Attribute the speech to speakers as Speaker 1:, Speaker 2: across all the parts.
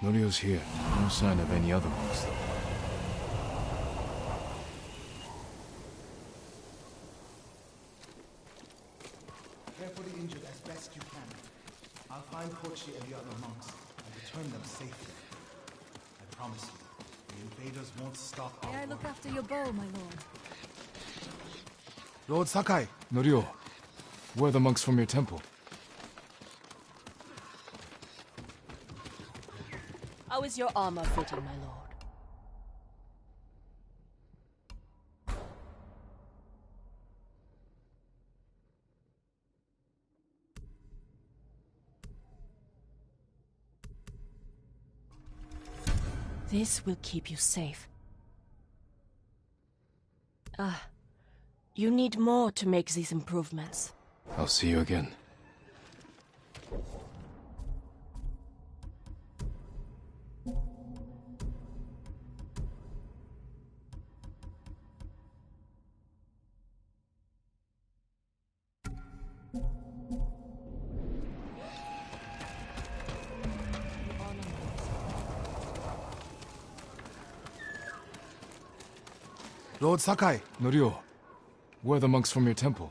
Speaker 1: Norio's here. No sign of any other monks, though.
Speaker 2: Care for the injured as best you can. I'll find Hochi and the other monks and return them safely. I promise you, the invaders won't stop our
Speaker 3: May I look after your bow, my lord?
Speaker 2: Lord Sakai!
Speaker 1: Norio, where are the monks from your temple?
Speaker 3: How is your armor fitting, my lord? This will keep you safe. You need more to make these improvements.
Speaker 1: I'll see you again.
Speaker 2: Lord Sakai!
Speaker 1: Norio, where are the monks from your temple?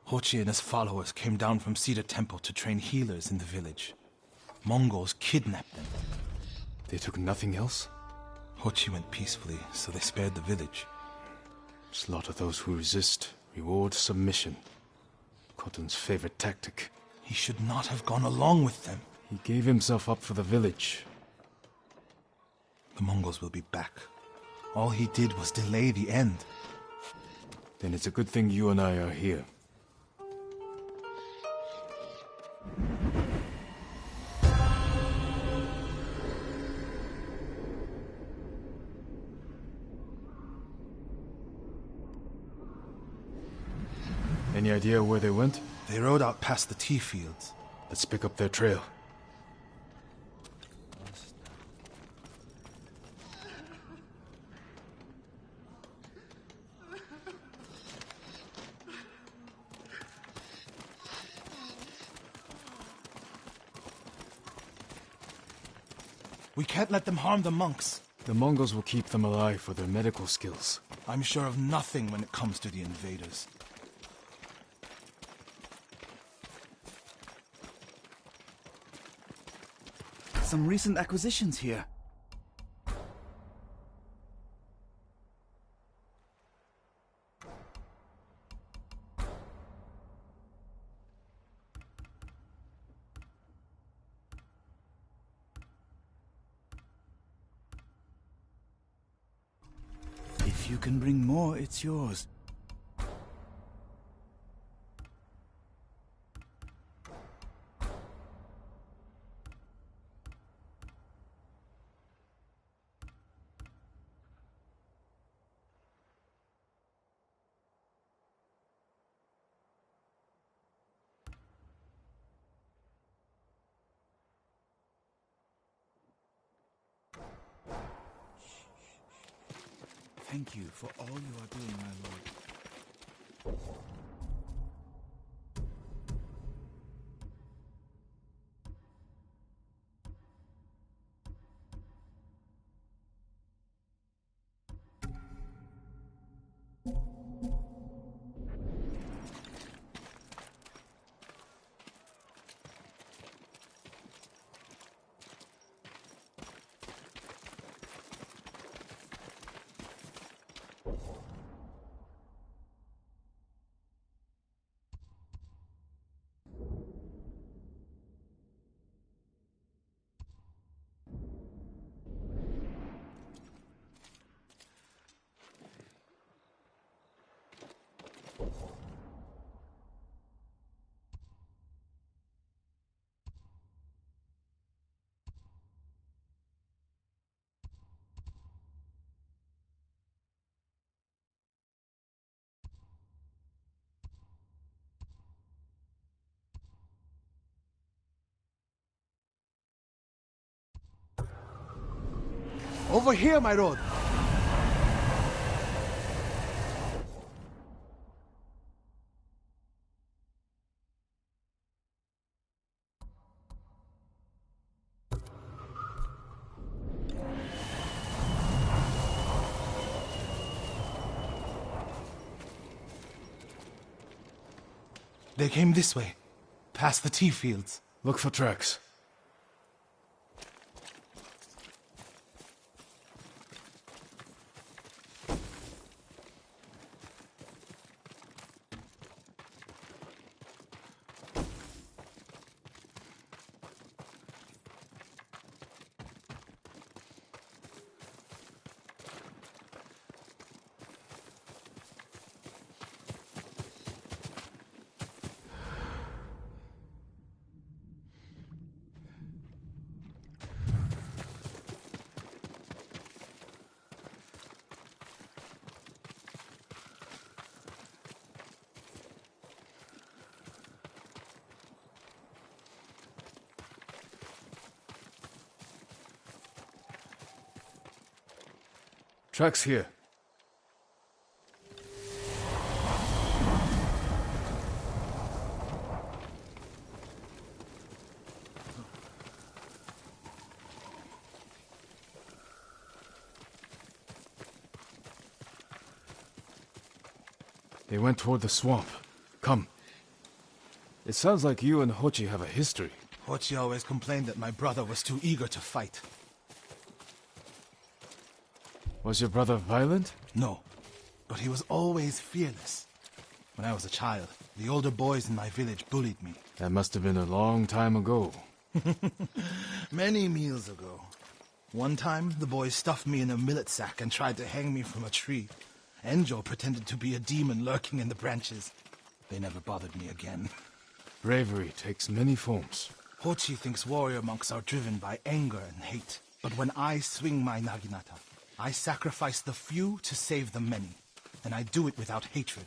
Speaker 2: Hochi and his followers came down from Cedar Temple to train healers in the village. Mongols kidnapped them.
Speaker 1: They took nothing else?
Speaker 2: Hochi went peacefully, so they spared the village.
Speaker 1: Slaughter those who resist, reward submission. Khotun's favorite tactic.
Speaker 2: He should not have gone along with them.
Speaker 1: He gave himself up for the village.
Speaker 2: The Mongols will be back. All he did was delay the end.
Speaker 1: Then it's a good thing you and I are here. Any idea where they went?
Speaker 2: They rode out past the tea fields.
Speaker 1: Let's pick up their trail.
Speaker 2: We can't let them harm the monks.
Speaker 1: The Mongols will keep them alive for their medical skills.
Speaker 2: I'm sure of nothing when it comes to the invaders.
Speaker 4: Some recent acquisitions here. If you can bring more, it's yours. Thank you for all you are doing, my lord.
Speaker 2: Over here, my lord! They came this way, past the tea fields.
Speaker 1: Look for tracks. Tracks here. They went toward the swamp. Come. It sounds like you and Hochi have a history.
Speaker 2: Hochi always complained that my brother was too eager to fight.
Speaker 1: Was your brother violent?
Speaker 2: No, but he was always fearless. When I was a child, the older boys in my village bullied me.
Speaker 1: That must have been a long time ago.
Speaker 2: Many meals ago. One time, the boys stuffed me in a millet sack and tried to hang me from a tree. Enjo pretended to be a demon lurking in the branches. They never bothered me again.
Speaker 1: Bravery takes many forms.
Speaker 2: Hochi thinks warrior monks are driven by anger and hate. But when I swing my naginata, I sacrifice the few to save the many. And I do it without hatred.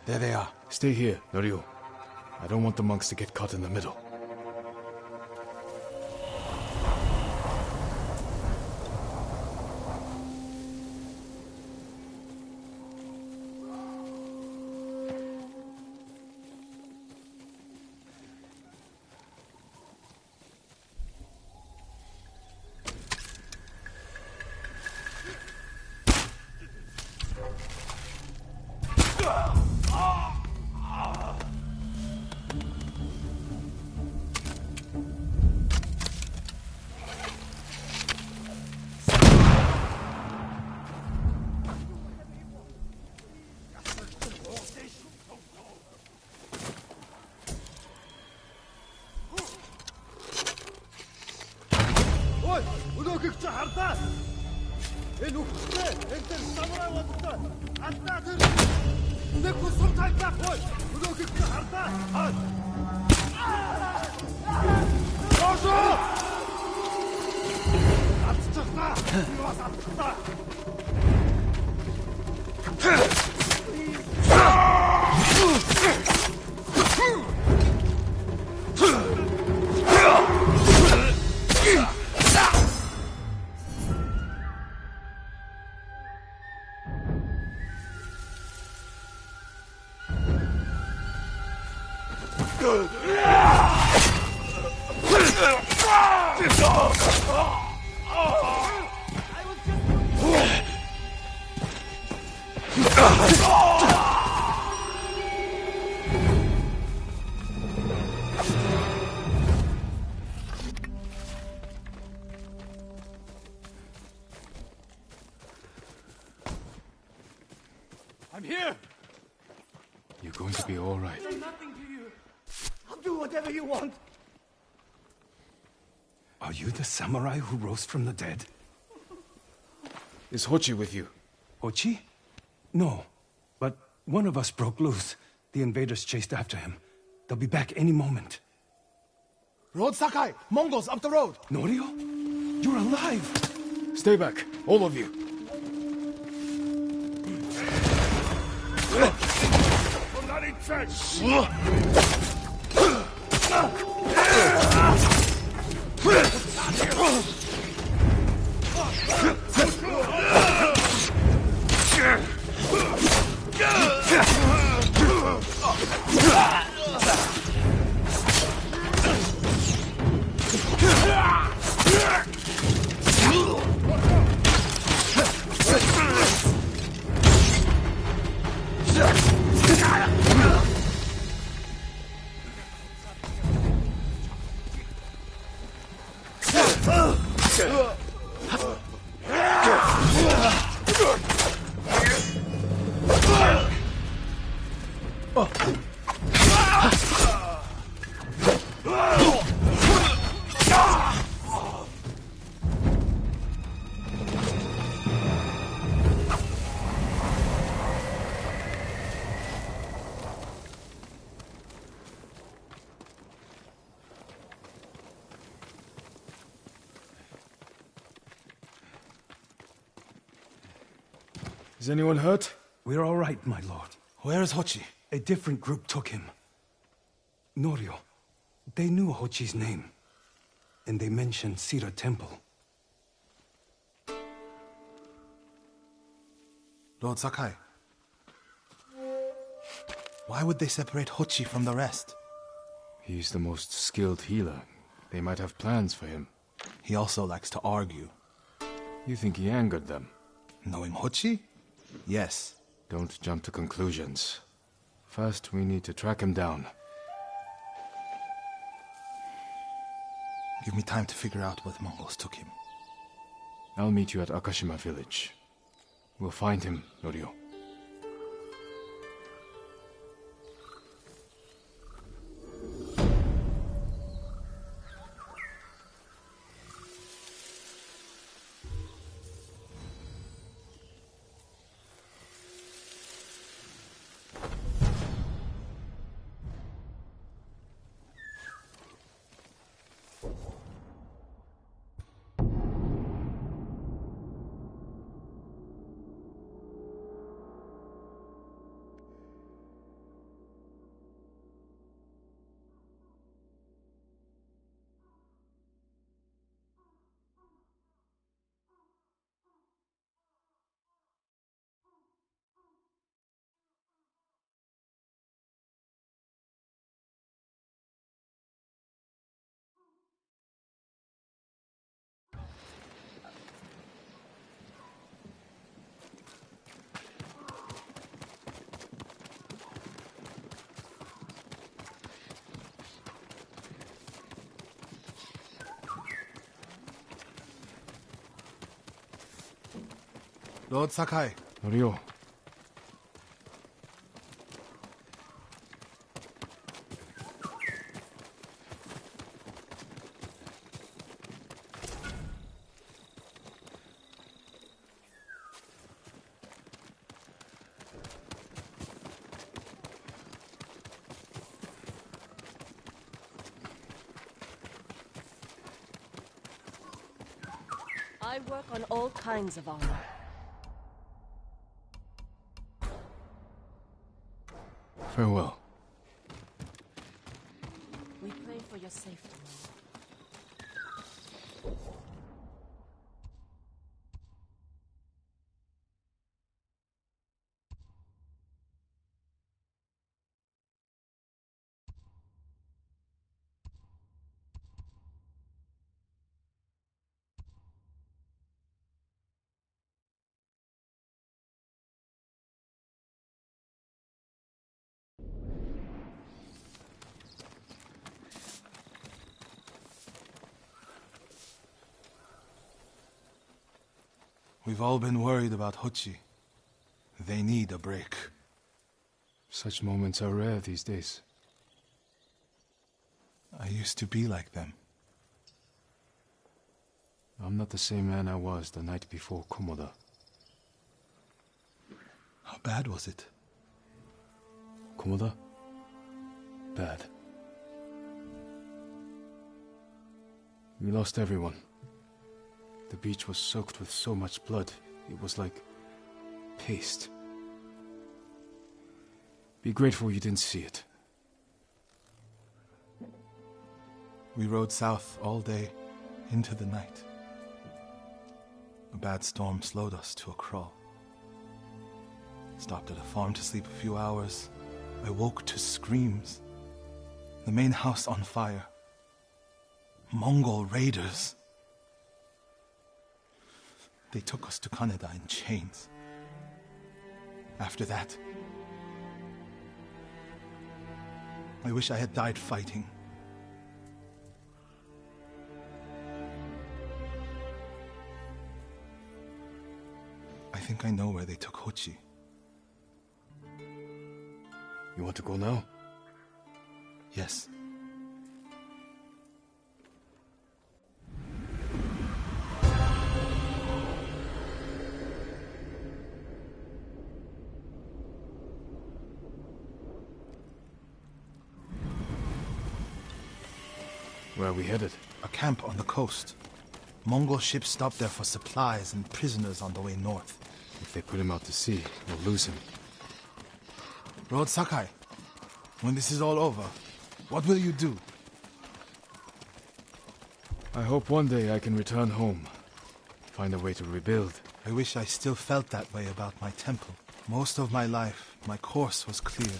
Speaker 2: There they are.
Speaker 1: Stay here, Norio. I don't want the monks to get caught in the middle. I'm here! You're going to be all right.
Speaker 5: Nothing to you. I'll do whatever you want.
Speaker 6: Are you the samurai who rose from the dead?
Speaker 1: Is Hochi with you?
Speaker 6: Ochi? No. But one of us broke loose. The invaders chased after him. They'll be back any moment.
Speaker 2: Road Sakai! Mongols up the road!
Speaker 6: Norio? You're alive!
Speaker 1: Stay back, all of you. Is anyone hurt?
Speaker 6: We're all right, my lord.
Speaker 2: Where is Hochi?
Speaker 6: A different group took him. Norio. They knew Hochi's name. And they mentioned Sira Temple.
Speaker 2: Lord Sakai. Why would they separate Hochi from the rest?
Speaker 1: He's the most skilled healer. They might have plans for him.
Speaker 2: He also likes to argue.
Speaker 1: You think he angered them?
Speaker 2: Knowing Hochi? Yes.
Speaker 1: Don't jump to conclusions. First, we need to track him down.
Speaker 2: Give me time to figure out where the Mongols took him.
Speaker 1: I'll meet you at Akashima village. We'll find him, Norio.
Speaker 2: Lord Sakai.
Speaker 1: Norio.
Speaker 3: I work on all kinds of armor.
Speaker 1: Farewell.
Speaker 3: We pray for your safety, Lord.
Speaker 2: We've all been worried about Hochi. They need a break.
Speaker 1: Such moments are rare these days.
Speaker 2: I used to be like them.
Speaker 1: I'm not the same man I was the night before Komoda.
Speaker 2: How bad was it?
Speaker 1: Komoda? Bad. We lost everyone. The beach was soaked with so much blood, it was like paste. Be grateful you didn't see it.
Speaker 2: We rode south all day, into the night. A bad storm slowed us to a crawl. Stopped at a farm to sleep a few hours. I woke to screams. The main house on fire. Mongol raiders. They took us to Kaneda in chains. After that, I wish I had died fighting. I think I know where they took Hochi.
Speaker 1: You want to go now?
Speaker 2: Yes.
Speaker 1: Where are we headed?
Speaker 2: A camp on the coast. Mongol ships stopped there for supplies and prisoners on the way north.
Speaker 1: If they put him out to sea, we'll lose him.
Speaker 2: Lord Sakai, when this is all over, what will you do?
Speaker 1: I hope one day I can return home. Find a way to rebuild.
Speaker 2: I wish I still felt that way about my temple. Most of my life, my course was clear.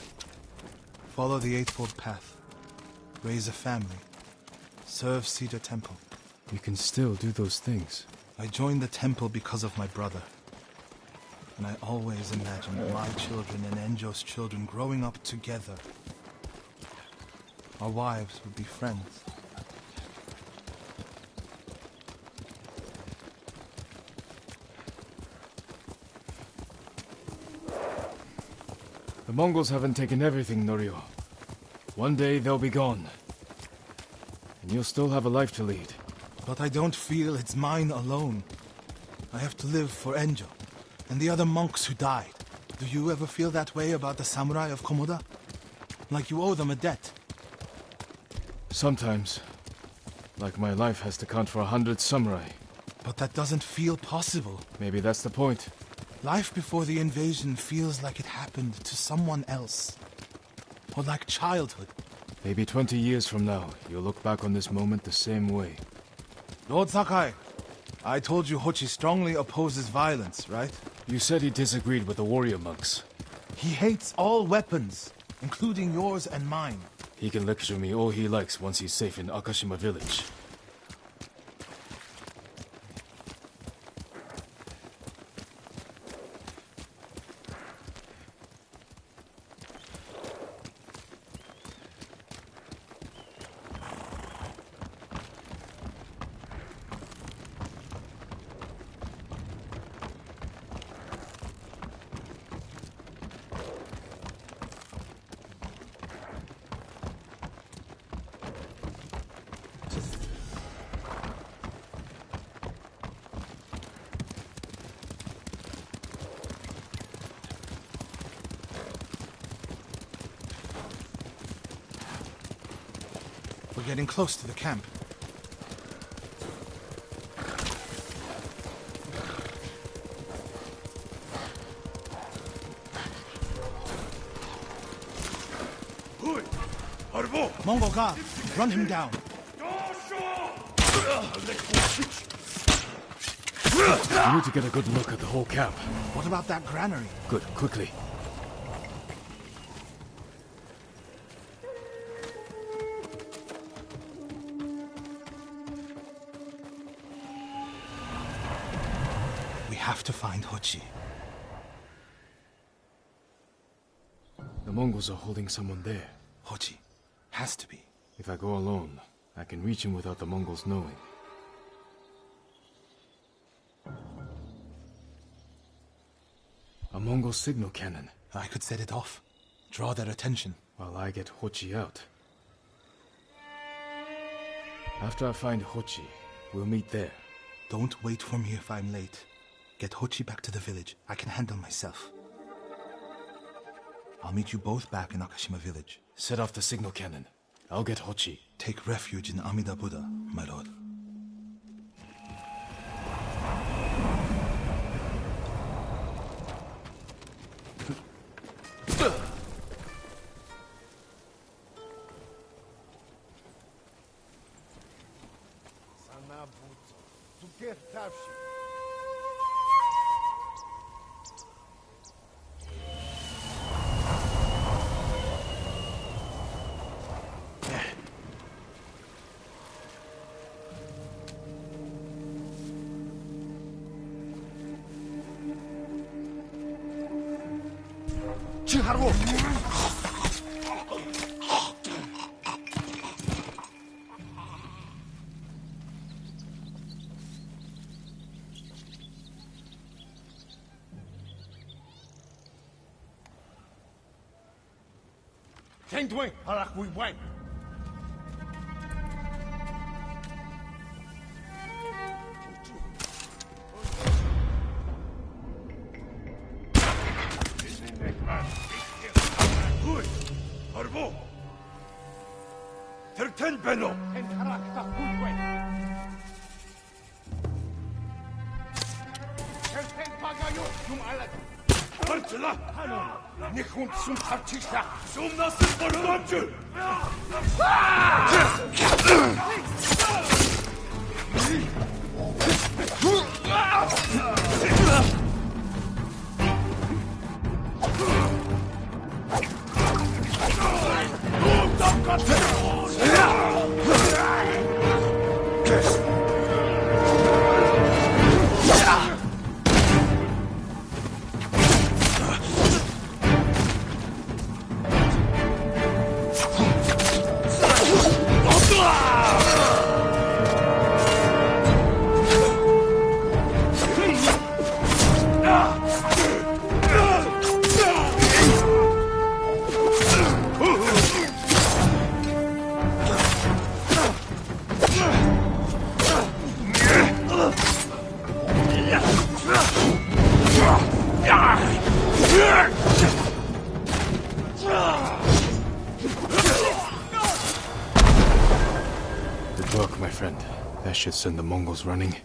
Speaker 2: Follow the Eightfold Path. Raise a family. Serve Cedar Temple.
Speaker 1: You can still do those things.
Speaker 2: I joined the temple because of my brother. And I always imagined my children and Enjo's children growing up together. Our wives would be friends.
Speaker 1: The Mongols haven't taken everything, Norio. One day they'll be gone. And you'll still have a life to lead.
Speaker 2: But I don't feel it's mine alone. I have to live for Enjo and the other monks who died. Do you ever feel that way about the samurai of Komoda? Like you owe them a debt?
Speaker 1: Sometimes. Like my life has to count for 100 samurai.
Speaker 2: But that doesn't feel possible.
Speaker 1: Maybe that's the point.
Speaker 2: Life before the invasion feels like it happened to someone else. Or like childhood.
Speaker 1: Maybe 20 years from now, you'll look back on this moment the same way.
Speaker 2: Lord Sakai, I told you Hochi strongly opposes violence, right?
Speaker 1: You said he disagreed with the warrior monks.
Speaker 2: He hates all weapons, including yours and mine.
Speaker 1: He can lecture me all he likes once he's safe in Akashima village.
Speaker 2: We're getting close to the camp. Mongol guard, run him down.
Speaker 1: We need to get a good look at the whole camp.
Speaker 2: What about that granary?
Speaker 1: Good, quickly.
Speaker 2: We have to find Hochi.
Speaker 1: The Mongols are holding someone there.
Speaker 2: Hochi. Has to be.
Speaker 1: If I go alone, I can reach him without the Mongols knowing. A Mongol signal cannon.
Speaker 2: I could set it off. Draw their attention.
Speaker 1: While I get Hochi out. After I find Hochi, we'll meet there.
Speaker 2: Don't wait for me if I'm late. Get Hochi back to the village. I can handle myself. I'll meet you both back in Akashima village.
Speaker 1: Set off the signal cannon. I'll get Hochi.
Speaker 2: Take refuge in Amida Buddha, my lord.
Speaker 5: Tengdwing, harak we wang.
Speaker 7: Benno! Parçala! Ne konuşsun tartışla! Som nasıl barılamcı!
Speaker 1: Good work, my friend. That should send the Mongols running.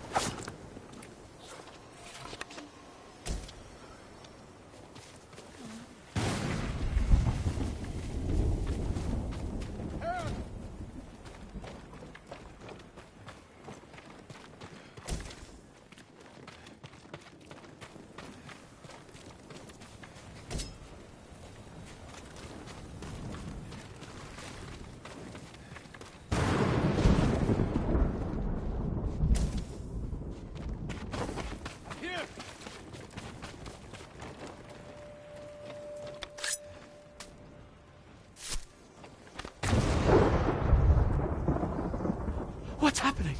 Speaker 4: What's happening?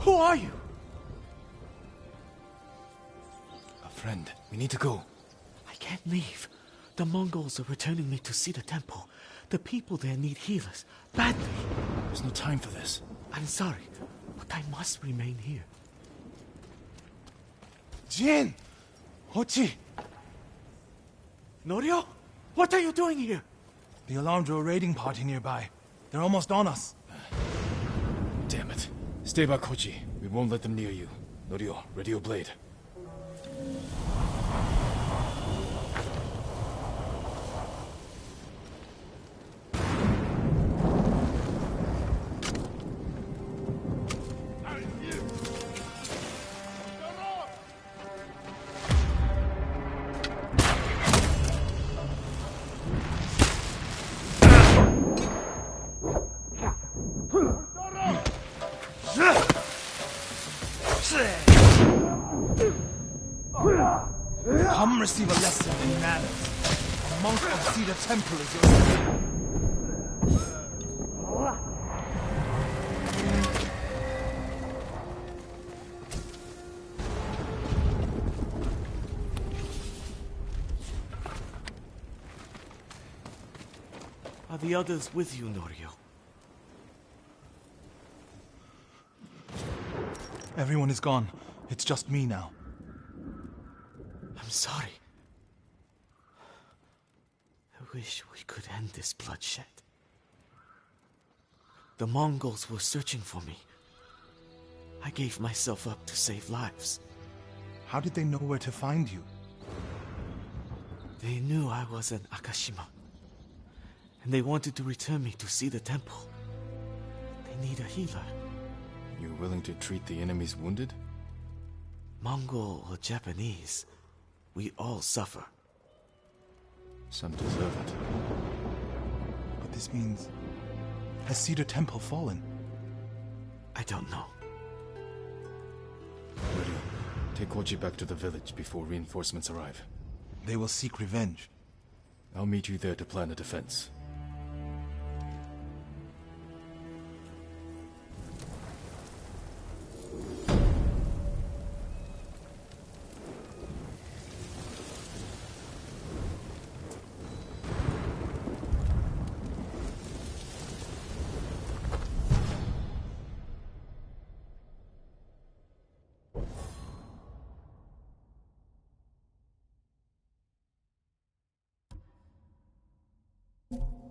Speaker 4: Who are you?
Speaker 1: A friend. We need to go.
Speaker 4: I can't leave. The Mongols are returning me to see the temple. The people there need healers. Badly.
Speaker 1: There's no time for this.
Speaker 4: I'm sorry, but I must remain here.
Speaker 2: Jin! Hochi!
Speaker 4: Norio? What are you doing here?
Speaker 2: The alarm drew a raiding party nearby. They're almost on us.
Speaker 1: Damn it. Stay back, Hochi. We won't let them near you. Norio, ready your blade.
Speaker 2: receive a lesson in manners. A monk of Cedar Temple is your...
Speaker 4: Are the others with you, Norio?
Speaker 2: Everyone is gone. It's just me now.
Speaker 4: I'm sorry. I wish we could end this bloodshed. The Mongols were searching for me. I gave myself up to save lives.
Speaker 2: How did they know where to find you?
Speaker 4: They knew I was an Akashima. And they wanted to return me to see the temple. They need a healer.
Speaker 1: You're willing to treat the enemy's wounded?
Speaker 4: Mongol or Japanese, we all suffer.
Speaker 1: Some deserve it.
Speaker 2: But this means... Has Cedar Temple fallen?
Speaker 4: I don't know.
Speaker 1: Norio, take Koji back to the village before reinforcements arrive.
Speaker 2: They will seek revenge.
Speaker 1: I'll meet you there to plan a defense.
Speaker 8: You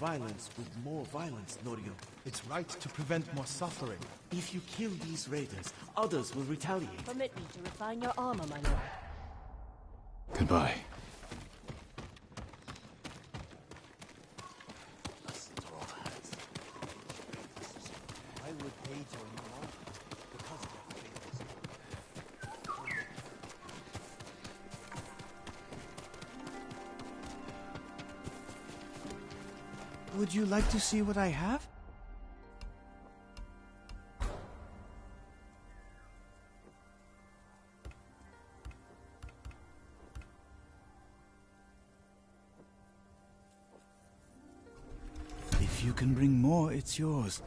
Speaker 4: violence with more violence, Norio.
Speaker 2: It's right to prevent more suffering.
Speaker 4: If you kill these raiders, others will retaliate.
Speaker 3: Permit me to refine your armor, my lord.
Speaker 1: Goodbye.
Speaker 4: I would wager you are because of their favors.
Speaker 8: Would you like to see what I have? If you can bring more, it's yours.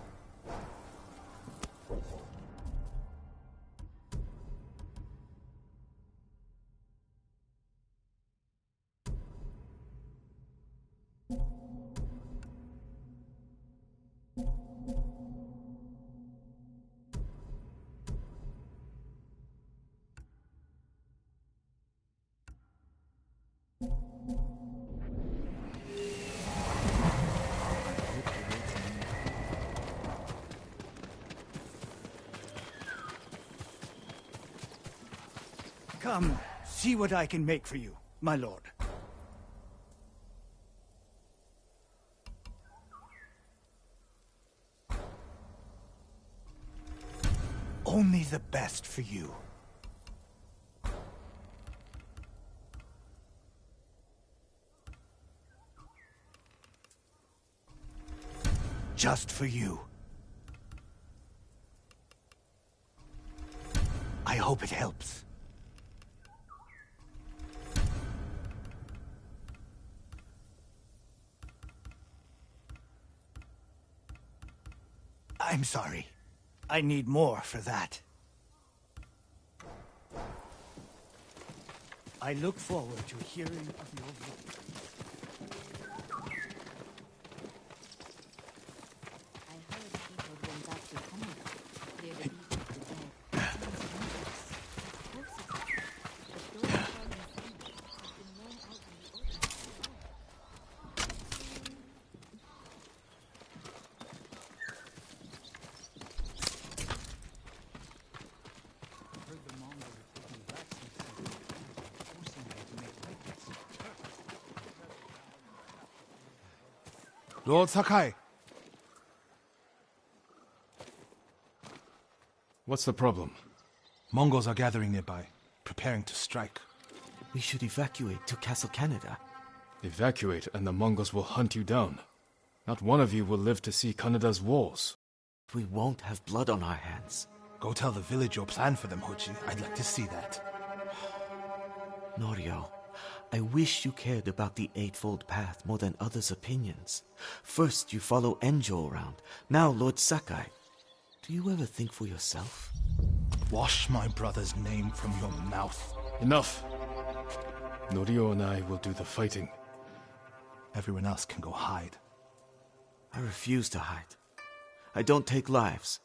Speaker 8: Come, see what I can make for you, my lord. Only the best for you. Just for you. I hope it helps. I'm sorry. I need more for that. I look forward to hearing of your victory.
Speaker 9: I heard people went up to Canada. Clear the evil of the dead. Seems dangerous. Supposedly, the story of fallen families has been known out in the open.
Speaker 8: Heard the Mongols are taking back some cities, forcing them to make records.
Speaker 2: Lord Sakai,
Speaker 1: What's the problem?
Speaker 2: Mongols are gathering nearby, preparing to strike.
Speaker 4: We should evacuate to Castle Canada.
Speaker 1: Evacuate and the Mongols will hunt you down. Not one of you will live to see Canada's walls.
Speaker 4: We won't have blood on our hands.
Speaker 2: Go tell the village your plan for them, Hochi. I'd like to see that.
Speaker 4: Norio, I wish you cared about the Eightfold Path more than others' opinions. First you follow Enjo around, now Lord Sakai. Do you ever think for yourself?
Speaker 2: Wash my brother's name from your mouth.
Speaker 1: Enough! Norio and I will do the fighting.
Speaker 2: Everyone else can go hide.
Speaker 4: I refuse to hide. I don't take lives,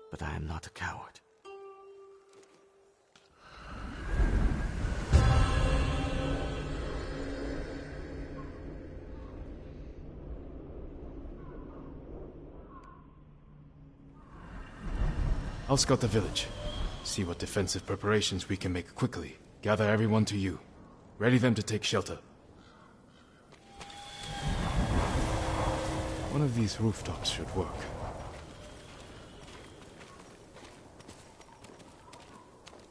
Speaker 4: but I am not a coward.
Speaker 1: I'll scout the village. See what defensive preparations we can make quickly. Gather everyone to you. Ready them to take shelter. One of these rooftops should work.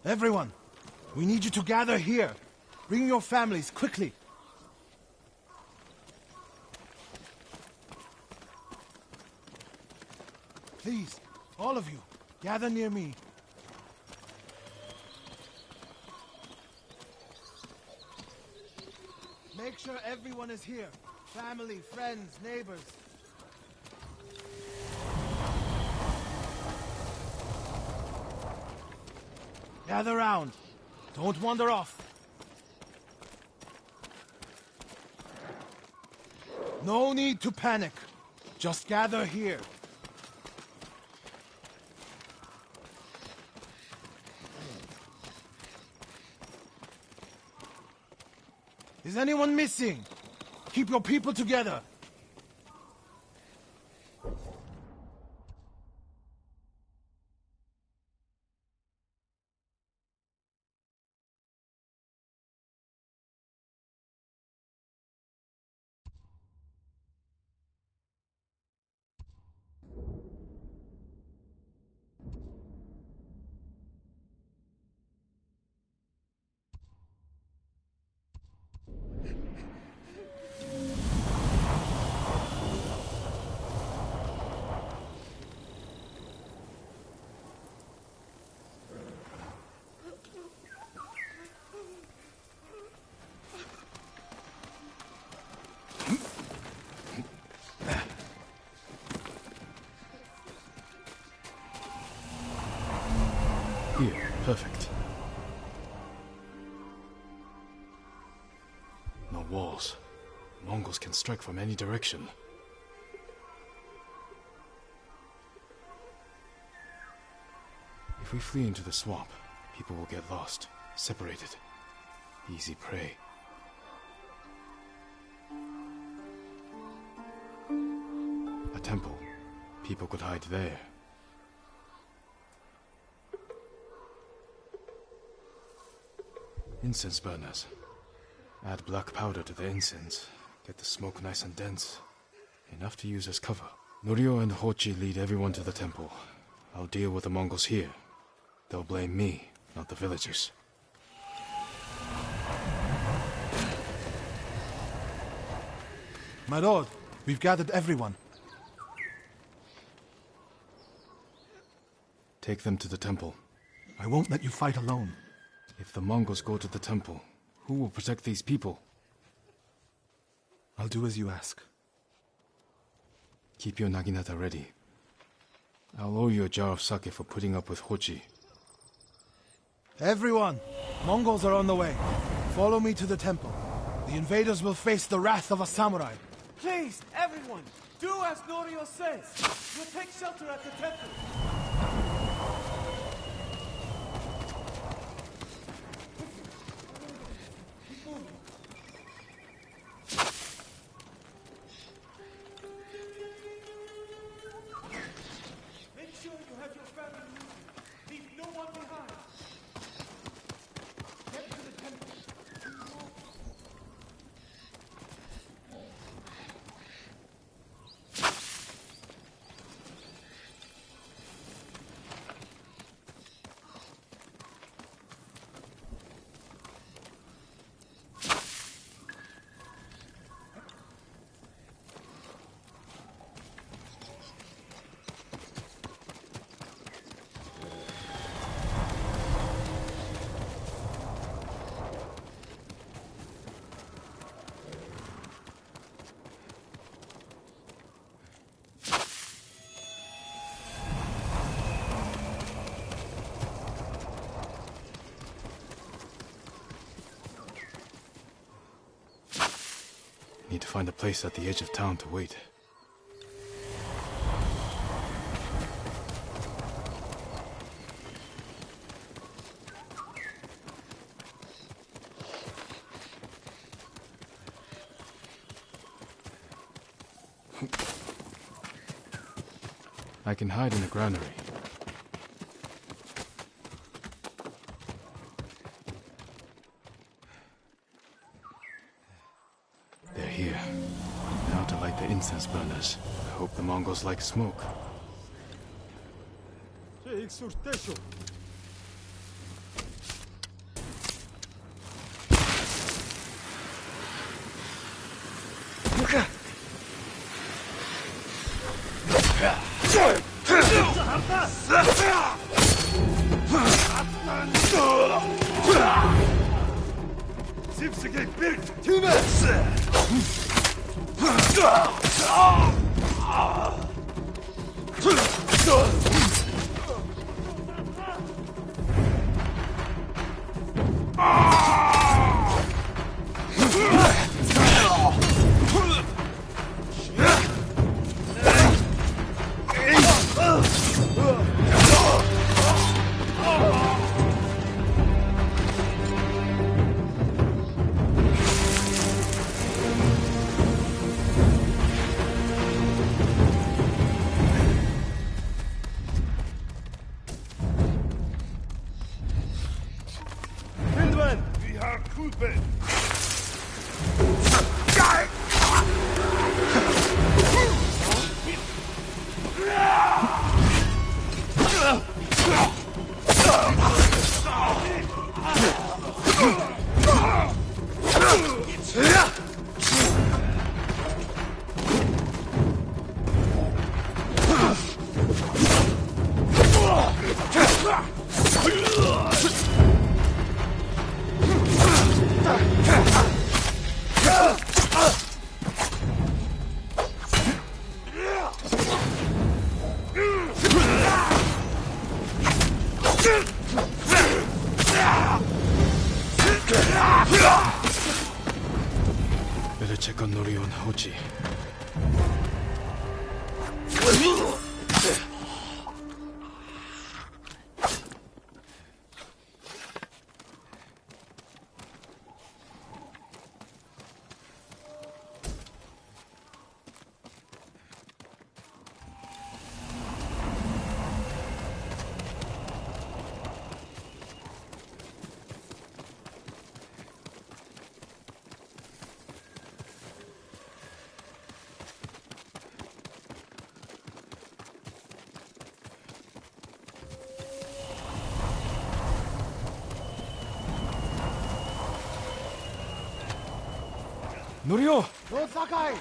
Speaker 2: Everyone, we need you to gather here. Bring your families, quickly. Please, all of you, gather near me. Make sure everyone is here. Family, friends, neighbors. Gather round. Don't wander off. No need to panic. Just gather here. Is anyone missing? Keep your people together.
Speaker 1: Here, perfect. No walls. Mongols can strike from any direction. If we flee into the swamp, people will get lost, separated. Easy prey. A temple. People could hide there. Incense burners. Add black powder to the incense. Get the smoke nice and dense. Enough to use as cover. Norio and Hochi lead everyone to the temple. I'll deal with the Mongols here. They'll blame me, not the villagers.
Speaker 2: My lord, we've gathered everyone.
Speaker 1: Take them to the temple.
Speaker 2: I won't let you fight alone.
Speaker 1: If the Mongols go to the temple, who will protect these people?
Speaker 2: I'll do as you ask.
Speaker 1: Keep your naginata ready. I'll owe you a jar of sake for putting up with Hochi.
Speaker 2: Everyone! Mongols are on the way. Follow me to the temple. The invaders will face the wrath of a samurai.
Speaker 10: Please, everyone, do as Norio says. We'll take shelter at the temple. Make sure you have your family with you. Leave no one behind. Get to the temple.
Speaker 1: Need to find a place at the edge of town to wait. I can hide in the granary. They're here. Now to light the incense burners. I hope the Mongols like smoke. Norio and Hochi. Norio!
Speaker 7: Lord Sakai!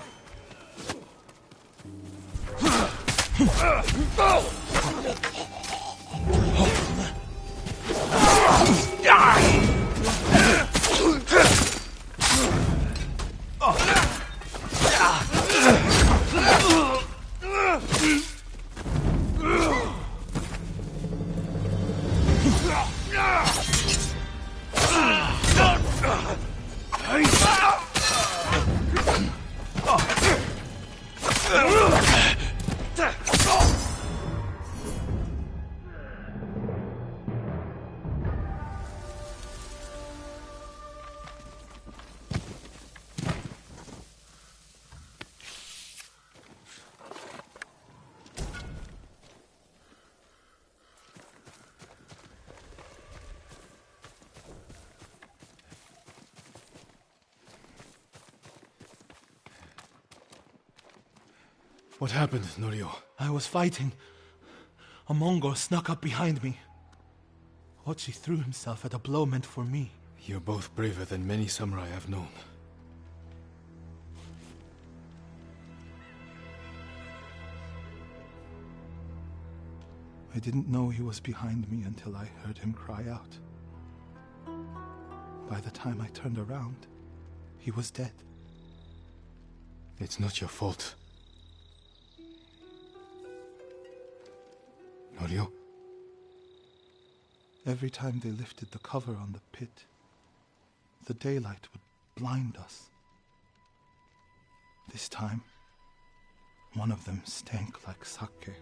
Speaker 1: What happened, Norio?
Speaker 2: I was fighting. A Mongol snuck up behind me. Hochi threw himself at a blow meant for me.
Speaker 1: You're both braver than many samurai I've known.
Speaker 2: I didn't know he was behind me until I heard him cry out. By the time I turned around, he was dead.
Speaker 1: It's not your fault. Norio?
Speaker 2: Every time they lifted the cover on the pit, the daylight would blind us. This time, one of them stank like sake.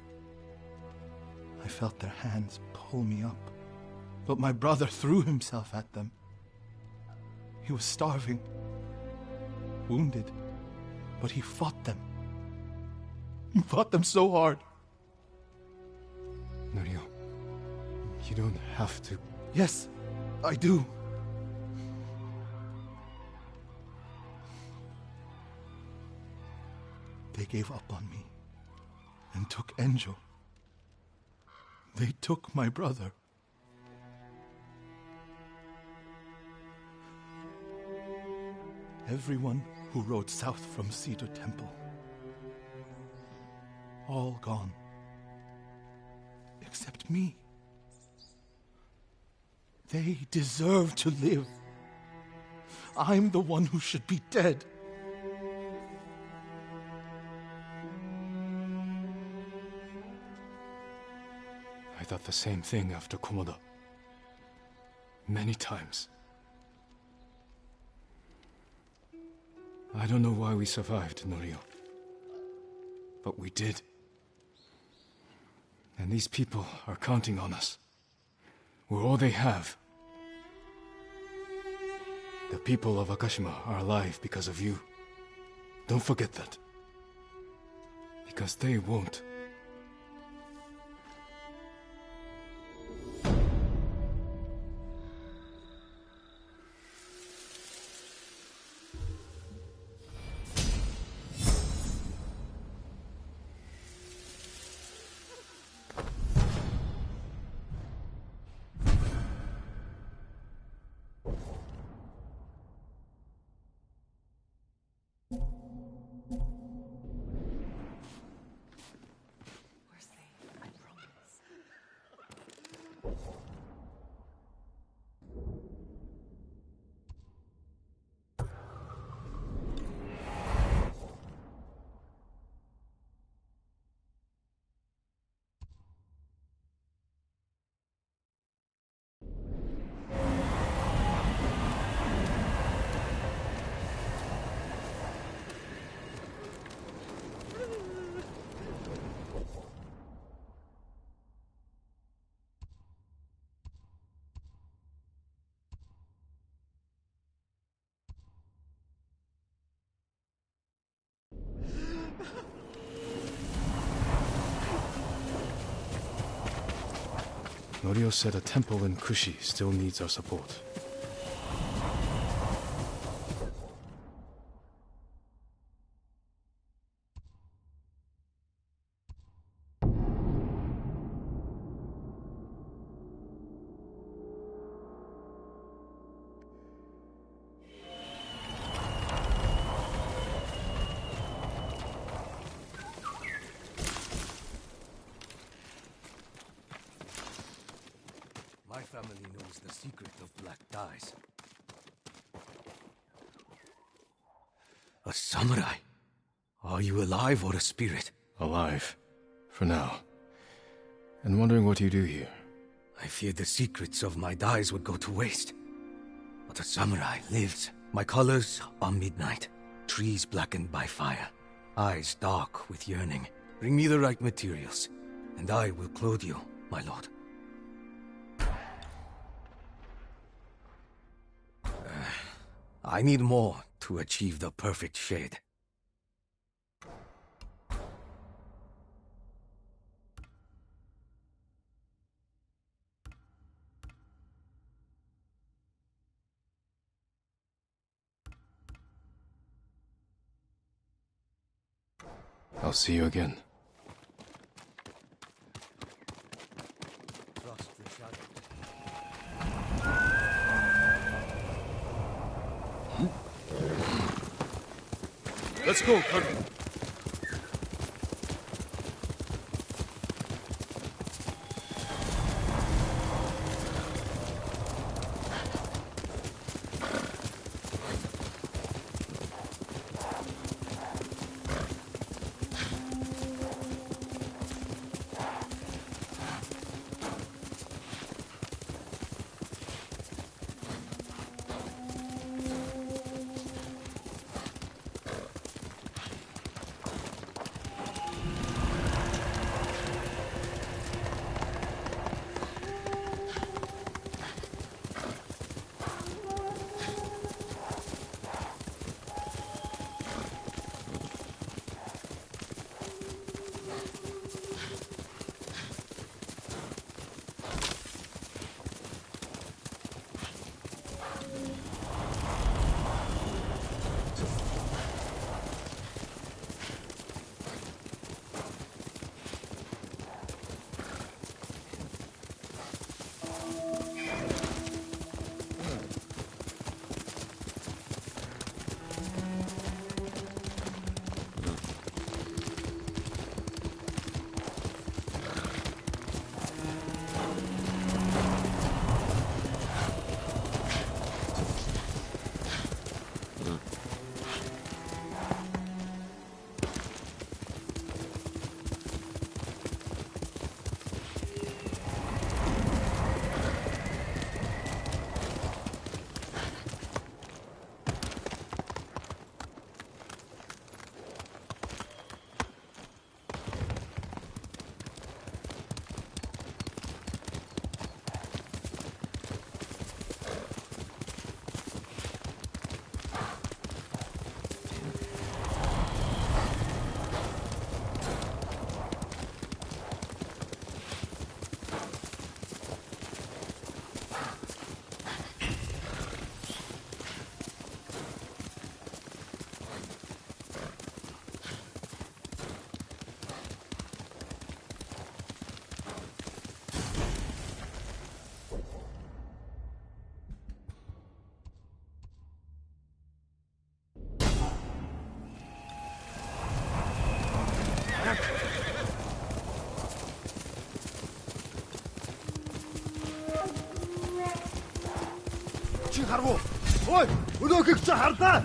Speaker 2: I felt their hands pull me up, but my brother threw himself at them. He was starving, wounded, but he fought them. He fought them so hard.
Speaker 1: Norio, you don't have to...
Speaker 2: Yes, I do. They gave up on me and took Enjo. They took my brother. Everyone who rode south from Cedar Temple. All gone. Except me. They deserve to live. I'm the one who should be dead.
Speaker 1: I thought the same thing after Komoda. Many times. I don't know why we survived, Norio. But we did. And these people are counting on us. We're all they have. The people of Akashima are alive because of you. Don't forget that. Because they won't. Norio said a temple in Kushi still needs our support.
Speaker 11: My family knows the secret of black dyes. A samurai? Are you alive or a spirit?
Speaker 1: Alive. For now. And wondering what you do here.
Speaker 11: I feared the secrets of my dyes would go to waste. But a samurai lives. My colors are midnight. Trees blackened by fire. Eyes dark with yearning. Bring me the right materials, and I will clothe you, my lord. I need more to achieve the perfect shade.
Speaker 1: I'll see you again.
Speaker 11: Trust the shadow.
Speaker 1: Let's go, Kurt.
Speaker 7: Харвуу. Ой, өнөөхийг чи хардаа.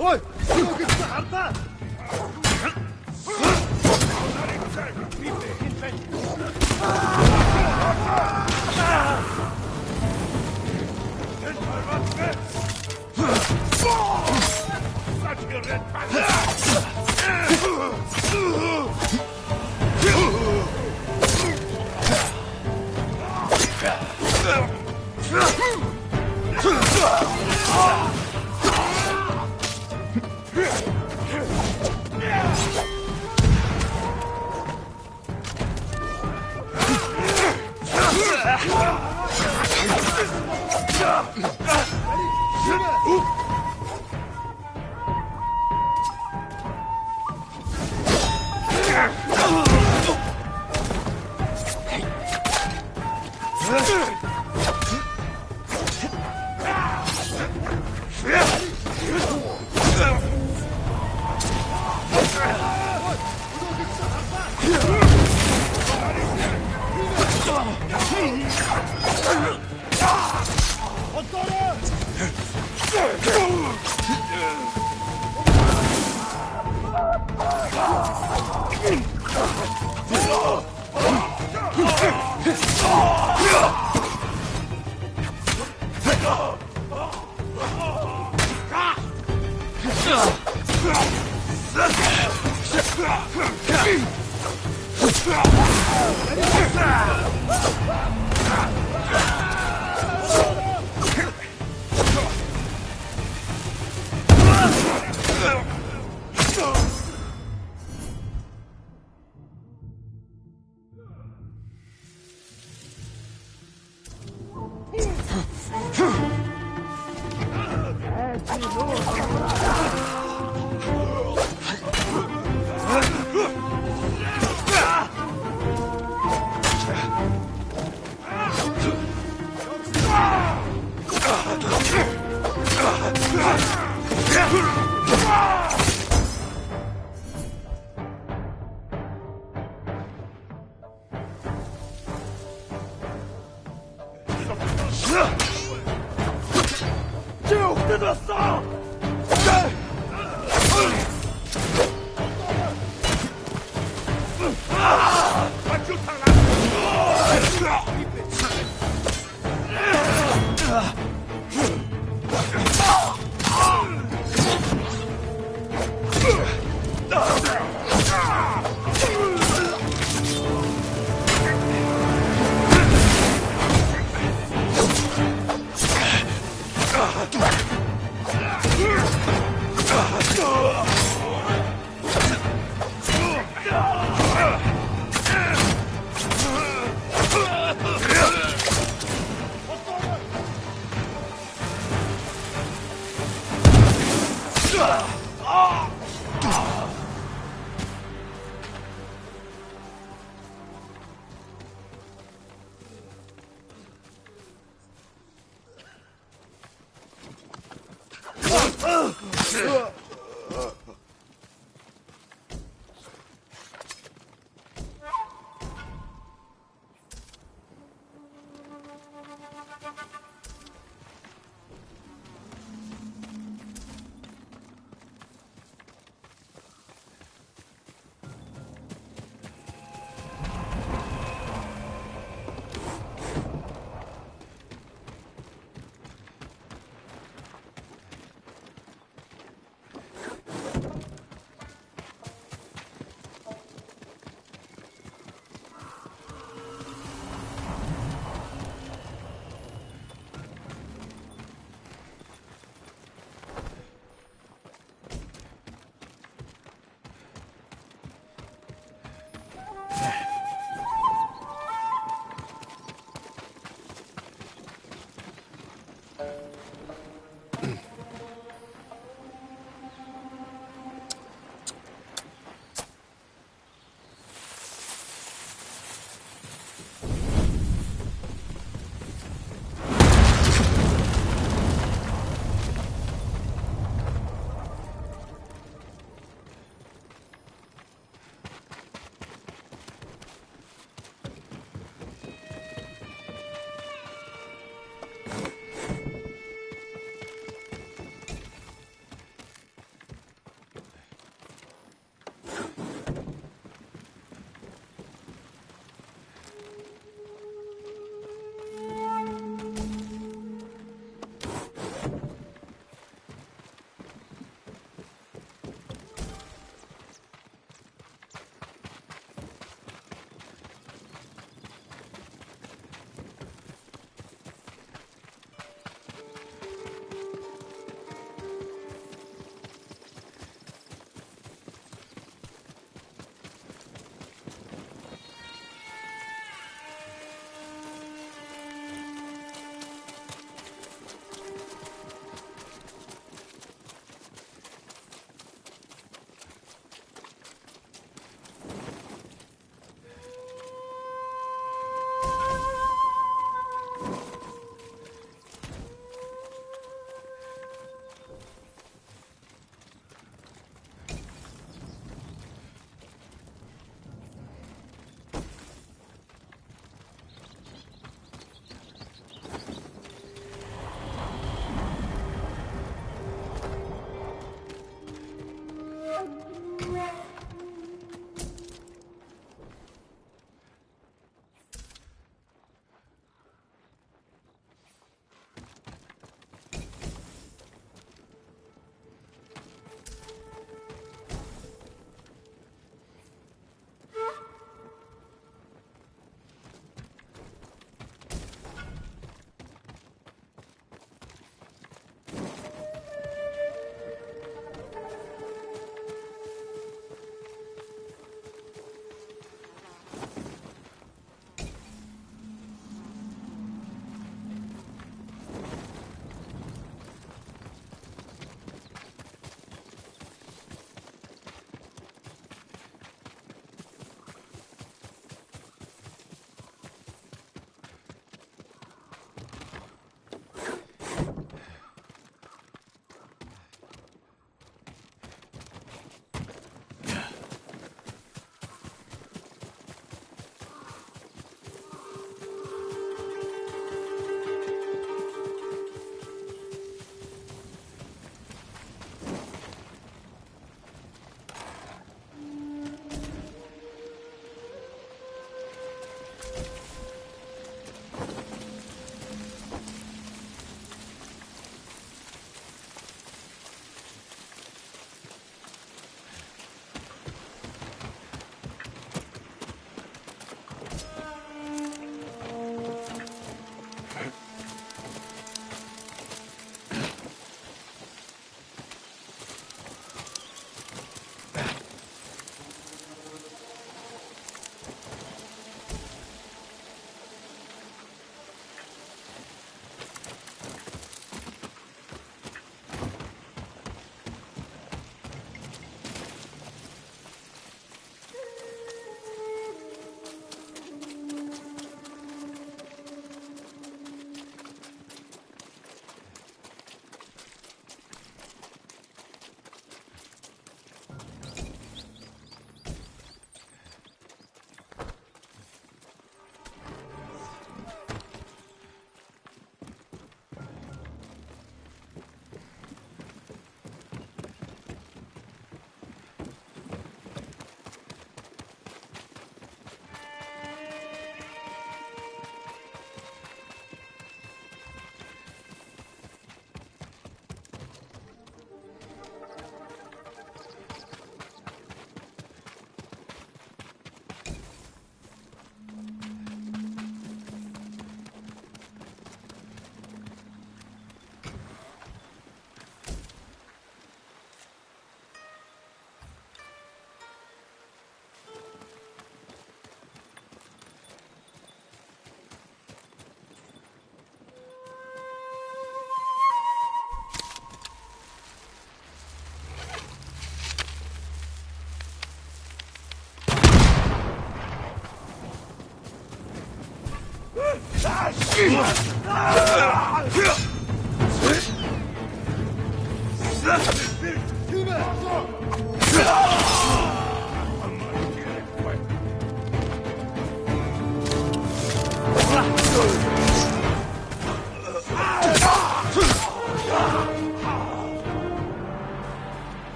Speaker 7: おい、すぐ来たはずだ。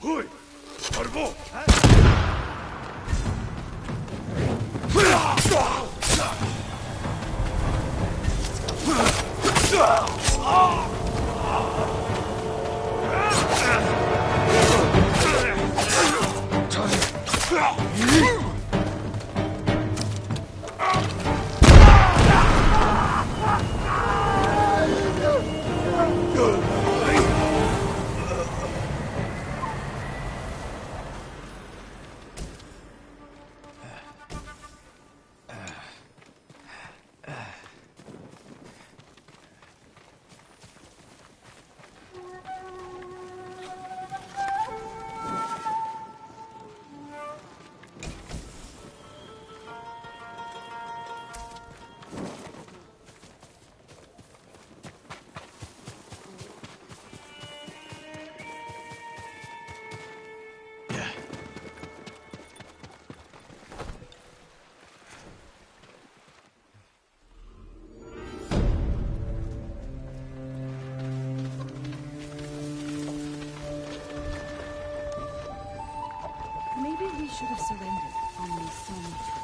Speaker 7: Hui! Arbo!
Speaker 9: Maybe we should have surrendered only so much.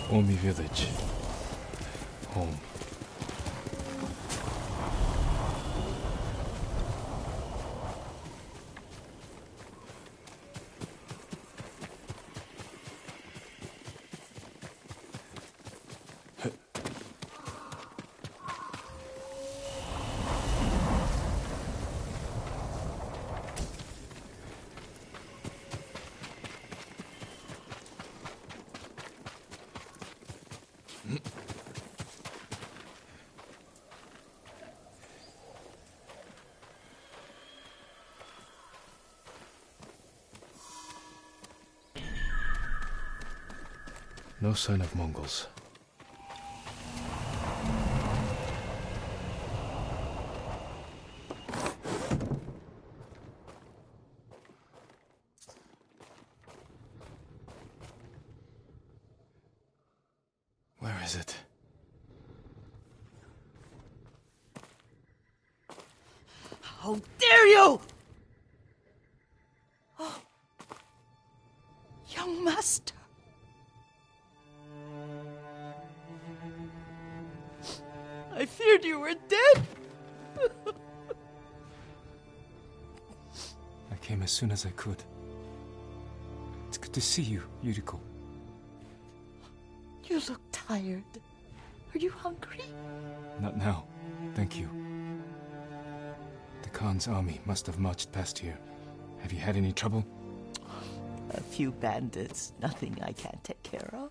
Speaker 1: Omi village. Home. No sign of Mongols. Where is it?
Speaker 12: How dare you! Oh, young master. I feared you were dead.
Speaker 6: I came as soon as I could. It's good to see you, Yuriko.
Speaker 12: You look tired. Are you hungry?
Speaker 6: Not now, thank you. The Khan's army must have marched past here. Have you had any trouble?
Speaker 12: A few bandits. Nothing I can't take care of.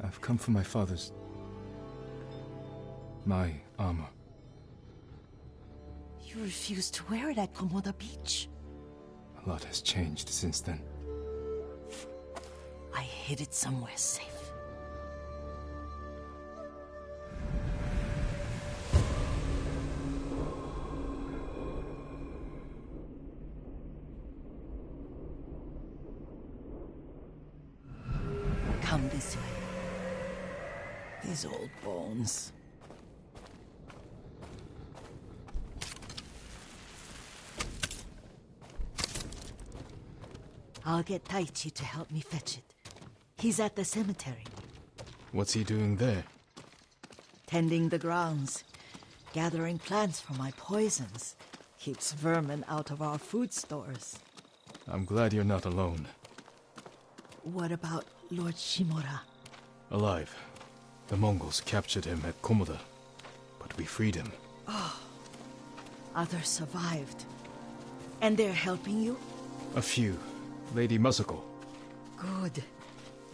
Speaker 6: I've come for my father's... my armor.
Speaker 12: You refused to wear it at Komoda Beach.
Speaker 6: A lot has changed since then.
Speaker 12: I hid it somewhere safe. Come this way. These old bones. I'll get Taichi to help me fetch it. He's at the cemetery.
Speaker 1: What's he doing there?
Speaker 12: Tending the grounds. Gathering plants for my poisons. Keeps vermin out of our food stores.
Speaker 1: I'm glad you're not alone.
Speaker 12: What about Lord Shimura?
Speaker 1: Alive. The Mongols captured him at Komoda, but we freed him.
Speaker 12: Oh, others survived. And they're helping you?
Speaker 1: A few. Lady Masako.
Speaker 12: Good.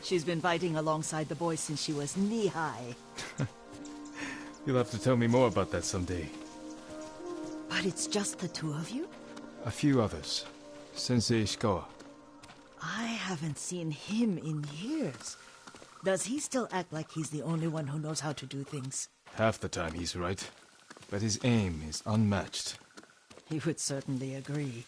Speaker 12: She's been fighting alongside the boys since she was knee-high.
Speaker 1: You'll have to tell me more about that someday.
Speaker 12: But it's just the two of you?
Speaker 1: A few others. Sensei Ishikawa.
Speaker 12: I haven't seen him in years. Does he still act like he's the only one who knows how to do things?
Speaker 1: Half the time he's right, but his aim is unmatched.
Speaker 12: He would certainly agree.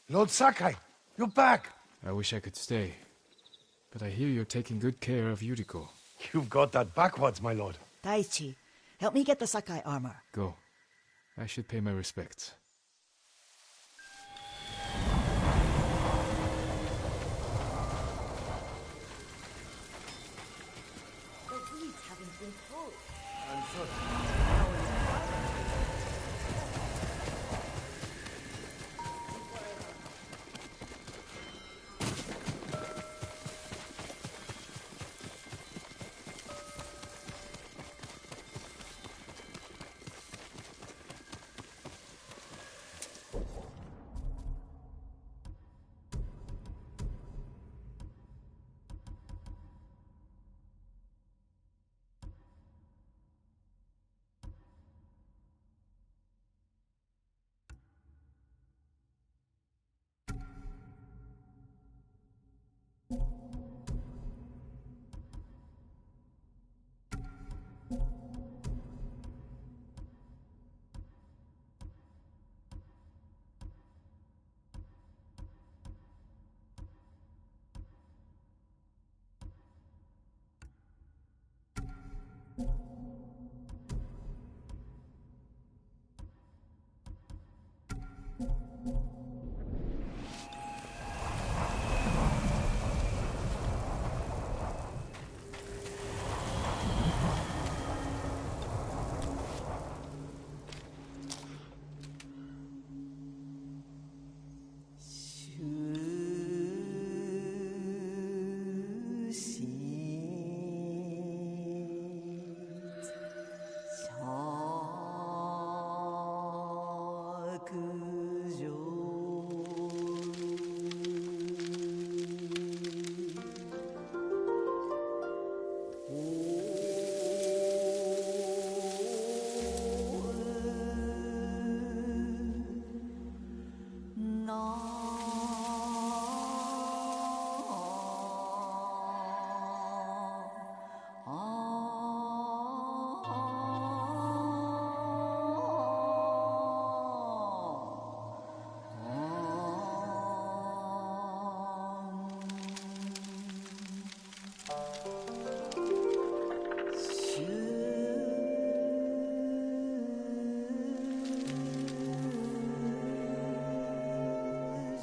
Speaker 7: Lord Sakai, you're back.
Speaker 1: I wish I could stay, but I hear you're taking good care of Yuriko.
Speaker 7: You've got that backwards, my lord.
Speaker 12: Taichi, help me get the Sakai armor.
Speaker 1: Go. I should pay my respects.
Speaker 9: The weeds haven't been pulled.
Speaker 7: I'm sorry.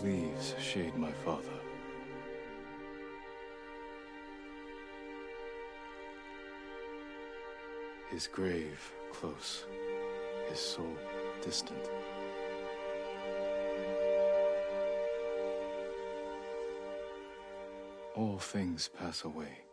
Speaker 1: Leaves shade my father. His grave close, his soul distant. All things pass away.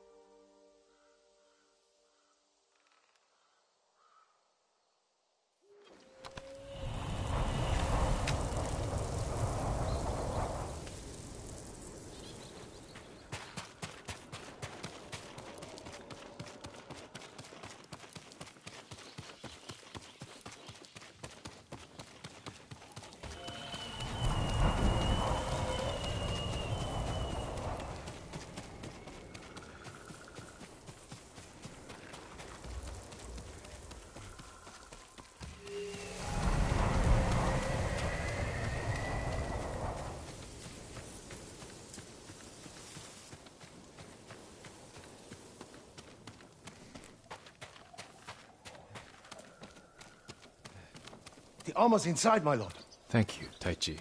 Speaker 5: The armor's inside, my lord.
Speaker 1: Thank you, Taichi.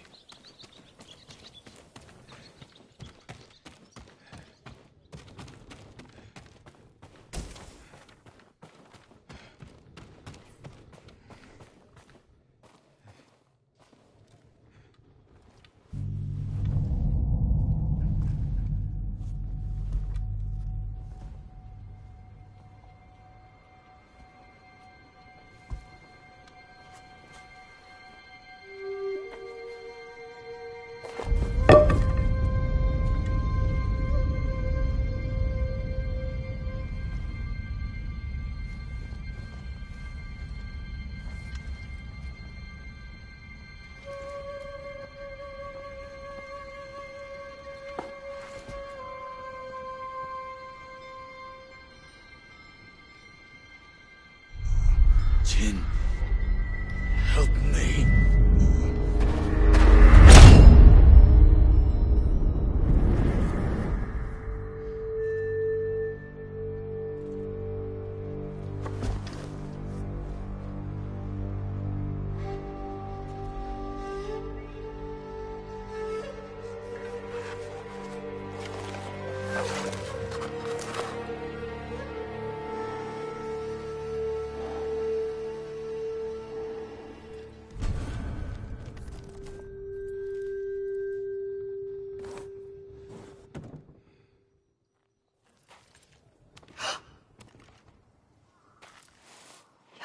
Speaker 11: Jin, help me.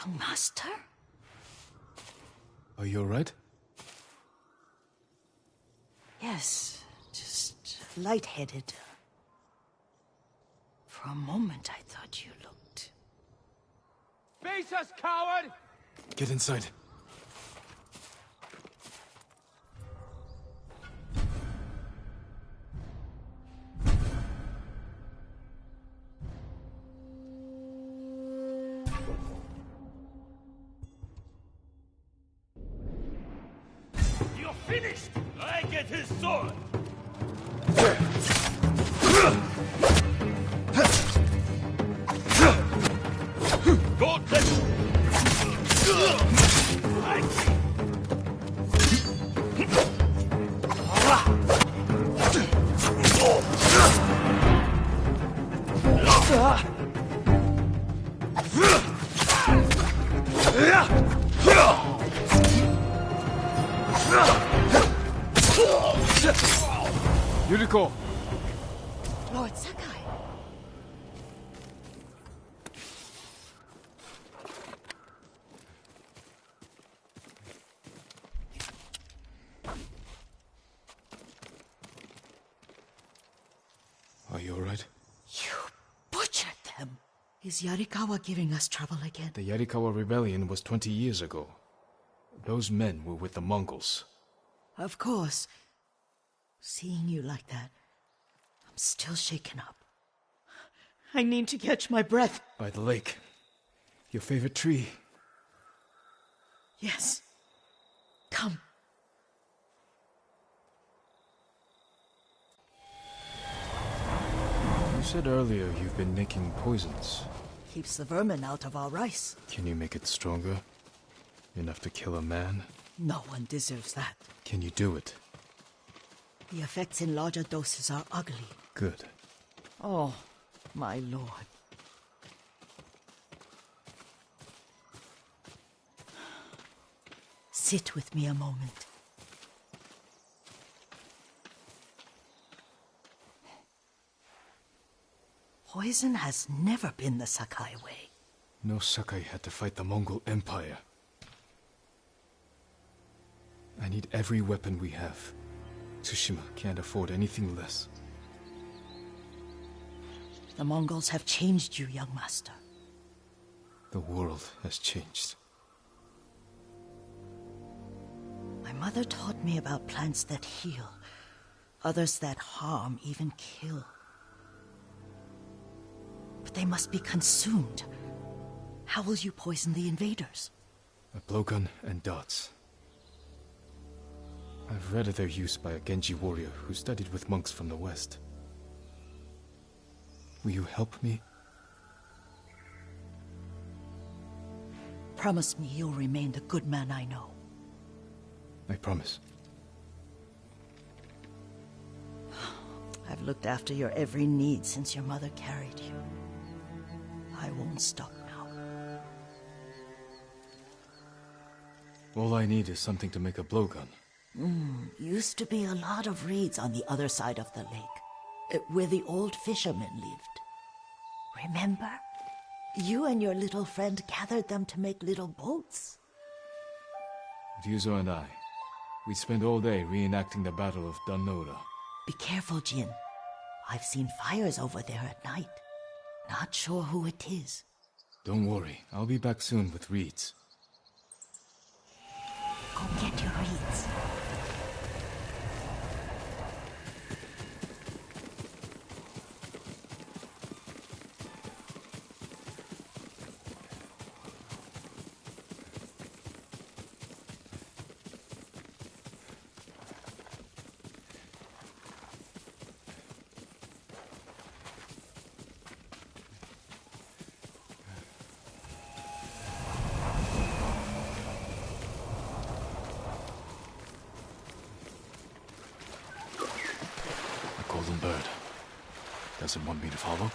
Speaker 12: Young master?
Speaker 1: Are you alright?
Speaker 12: Yes, just lightheaded. For a moment I thought you looked...
Speaker 10: Face us, coward!
Speaker 1: Get inside.
Speaker 7: You're finished! I get his sword! Don't let
Speaker 1: Yuriko!
Speaker 12: Lord Sakai!
Speaker 1: You alright?
Speaker 12: You butchered them. Is Yarikawa giving us trouble again?
Speaker 1: The Yarikawa rebellion was 20 years ago. Those men were with the Mongols.
Speaker 12: Of course. Seeing you like that, I'm still shaken up. I need to catch my breath.
Speaker 1: By the lake. Your favorite tree.
Speaker 12: Yes. Come.
Speaker 1: You said earlier you've been making poisons.
Speaker 12: Keeps the vermin out of our rice.
Speaker 1: Can you make it stronger? Enough to kill a man?
Speaker 12: No one deserves that.
Speaker 1: Can you do it?
Speaker 12: The effects in larger doses are ugly.
Speaker 1: Good.
Speaker 12: Oh, my lord. Sit with me a moment. Poison has never been the Sakai way.
Speaker 1: No Sakai had to fight the Mongol Empire. I need every weapon we have. Tsushima can't afford anything less.
Speaker 12: The Mongols have changed you, young master.
Speaker 1: The world has changed.
Speaker 12: My mother taught me about plants that heal, others that harm, even kill. But they must be consumed. How will you poison the invaders?
Speaker 1: A blowgun and darts. I've read of their use by a Genji warrior who studied with monks from the west. Will you help me?
Speaker 12: Promise me you'll remain the good man I know.
Speaker 1: I promise.
Speaker 12: I've looked after your every need since your mother carried you. I won't stop now.
Speaker 1: All I need is something to make a blowgun.
Speaker 12: Used to be a lot of reeds on the other side of the lake, where the old fishermen lived. Remember? You and your little friend gathered them to make little boats.
Speaker 1: Ryuzo and I, we spent all day reenacting the Battle of Danora.
Speaker 12: Be careful, Jin. I've seen fires over there at night. Not sure who it is.
Speaker 1: Don't worry, I'll be back soon with reeds.
Speaker 12: Go get your reeds.
Speaker 1: Golden bird. Doesn't want me to follow?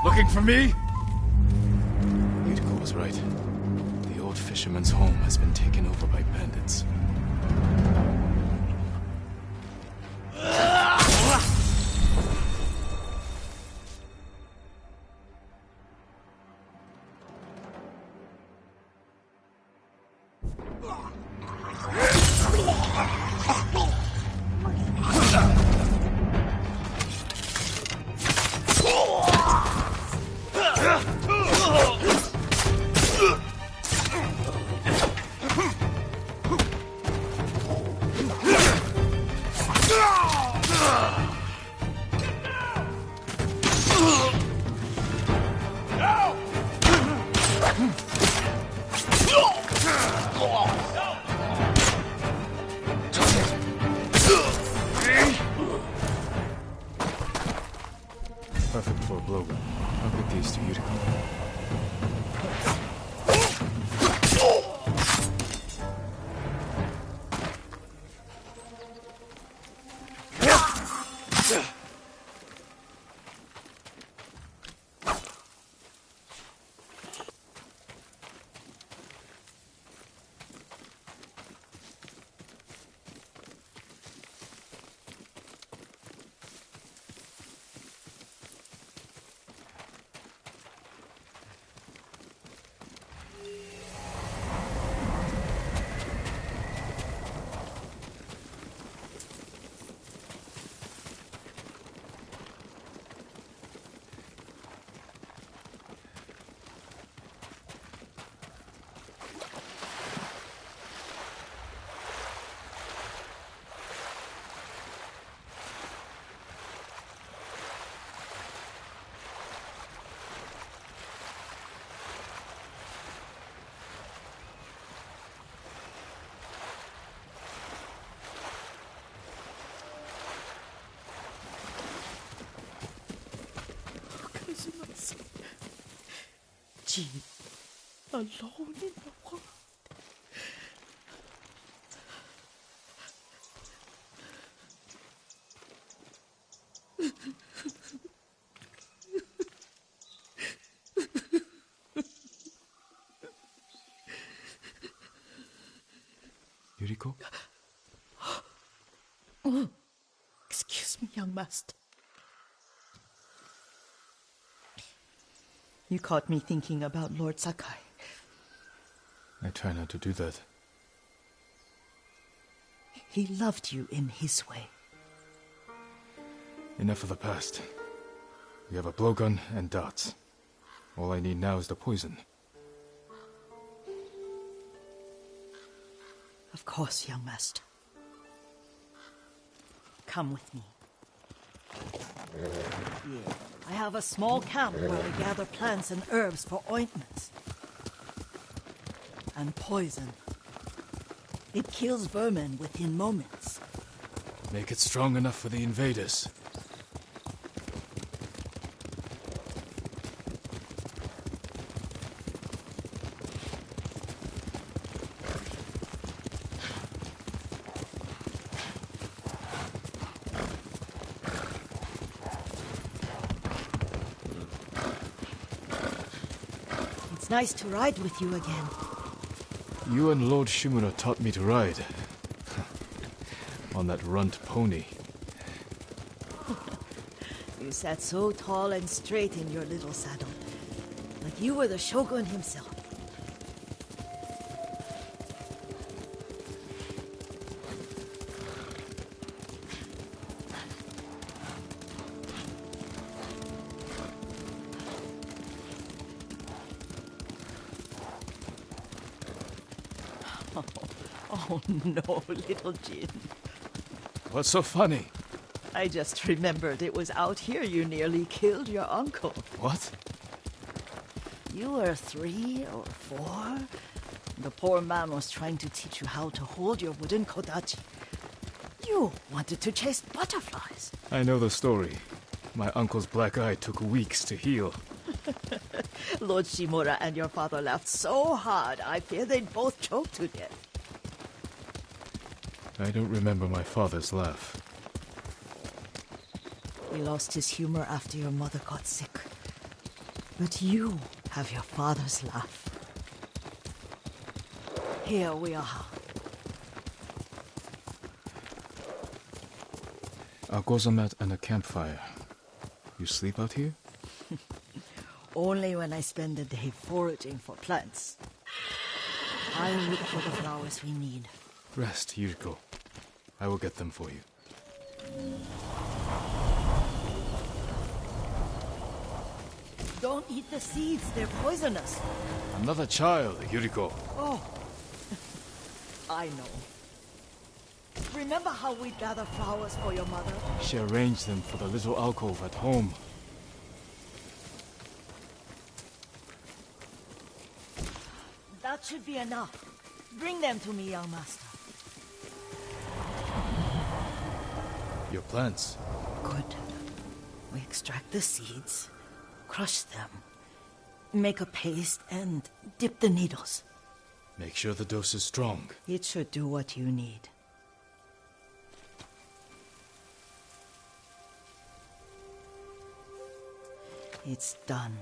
Speaker 1: Looking for me? Yuriko was right. The old fisherman's home has been taken over by bandits. Perfect for a blowgun. I'll get these to Yuriko.
Speaker 12: Jin, alone in the world.
Speaker 1: Yuriko?
Speaker 12: Oh, excuse me, young master. You caught me thinking about Lord Sakai.
Speaker 1: I try not to do that.
Speaker 12: He loved you in his way.
Speaker 1: Enough of the past. We have a blowgun and darts. All I need now is the poison.
Speaker 12: Of course, young master. Come with me. Yeah. I have a small camp where we gather plants and herbs for ointments. And poison. It kills vermin within moments.
Speaker 1: Make it strong enough for the invaders.
Speaker 12: It's nice to ride with you again.
Speaker 1: You and Lord Shimura taught me to ride. On that runt pony.
Speaker 12: You sat so tall and straight in your little saddle. Like you were the shogun himself. Oh no, little Jin.
Speaker 1: What's so funny?
Speaker 12: I just remembered it was out here you nearly killed your uncle.
Speaker 1: What?
Speaker 12: You were 3 or 4? The poor man was trying to teach you how to hold your wooden kodachi. You wanted to chase butterflies.
Speaker 1: I know the story. My uncle's black eye took weeks to heal.
Speaker 12: Lord Shimura and your father laughed so hard, I fear they'd both choke to death.
Speaker 1: I don't remember my father's laugh.
Speaker 12: He lost his humor after your mother got sick. But you have your father's laugh. Here we are.
Speaker 1: A gozamat and a campfire. You sleep out here?
Speaker 12: Only when I spend the day foraging for plants. I'll look for the flowers we need.
Speaker 1: Rest, Yuriko. I will get them for you.
Speaker 12: Don't eat the seeds, they're poisonous.
Speaker 1: Another child, Yuriko.
Speaker 12: Oh, I know. Remember how we gather flowers for your mother?
Speaker 1: She arranged them for the little alcove at home.
Speaker 12: That should be enough. Bring them to me, young master.
Speaker 1: Your plants.
Speaker 12: Good. We extract the seeds, crush them, make a paste, and dip the needles.
Speaker 1: Make sure the dose is strong.
Speaker 12: It should do what you need. It's done.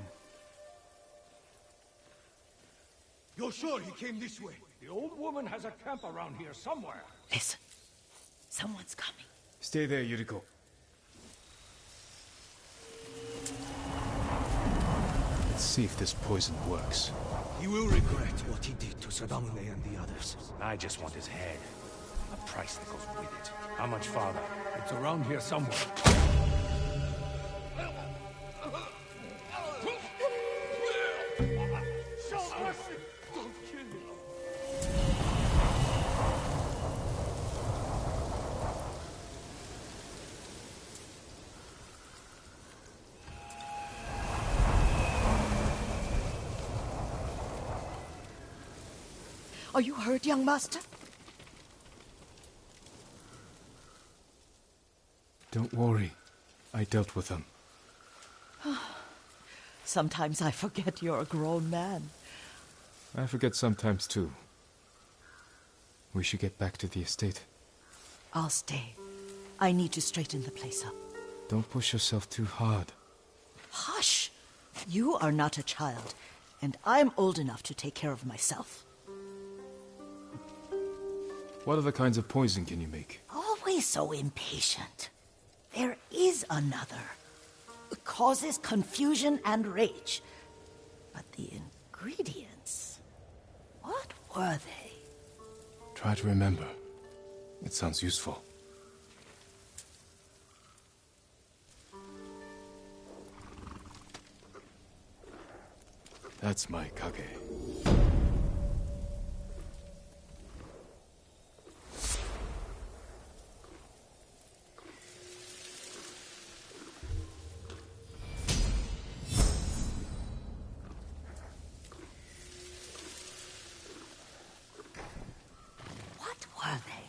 Speaker 7: You're sure he came this way? The old woman has a camp around here somewhere.
Speaker 12: Listen. Someone's coming.
Speaker 1: Stay there, Yuriko. Let's see if this poison works.
Speaker 7: He will regret what he did to Sadamune and the others. I just want his head. A price that goes with it. How much farther? It's around here somewhere. Don't kill me.
Speaker 12: Are you hurt, young master?
Speaker 1: Don't worry. I dealt with them.
Speaker 12: Sometimes I forget you're a grown man.
Speaker 1: I forget sometimes too. We should get back to the estate.
Speaker 12: I'll stay. I need to straighten the place up.
Speaker 1: Don't push yourself too hard.
Speaker 12: Hush! You are not a child, and I'm old enough to take care of myself.
Speaker 1: What other kinds of poison can you make?
Speaker 12: Always so impatient. There is another. It causes confusion and rage. But the ingredients... what were they?
Speaker 1: Try to remember. It sounds useful. That's my kage.
Speaker 12: What were they?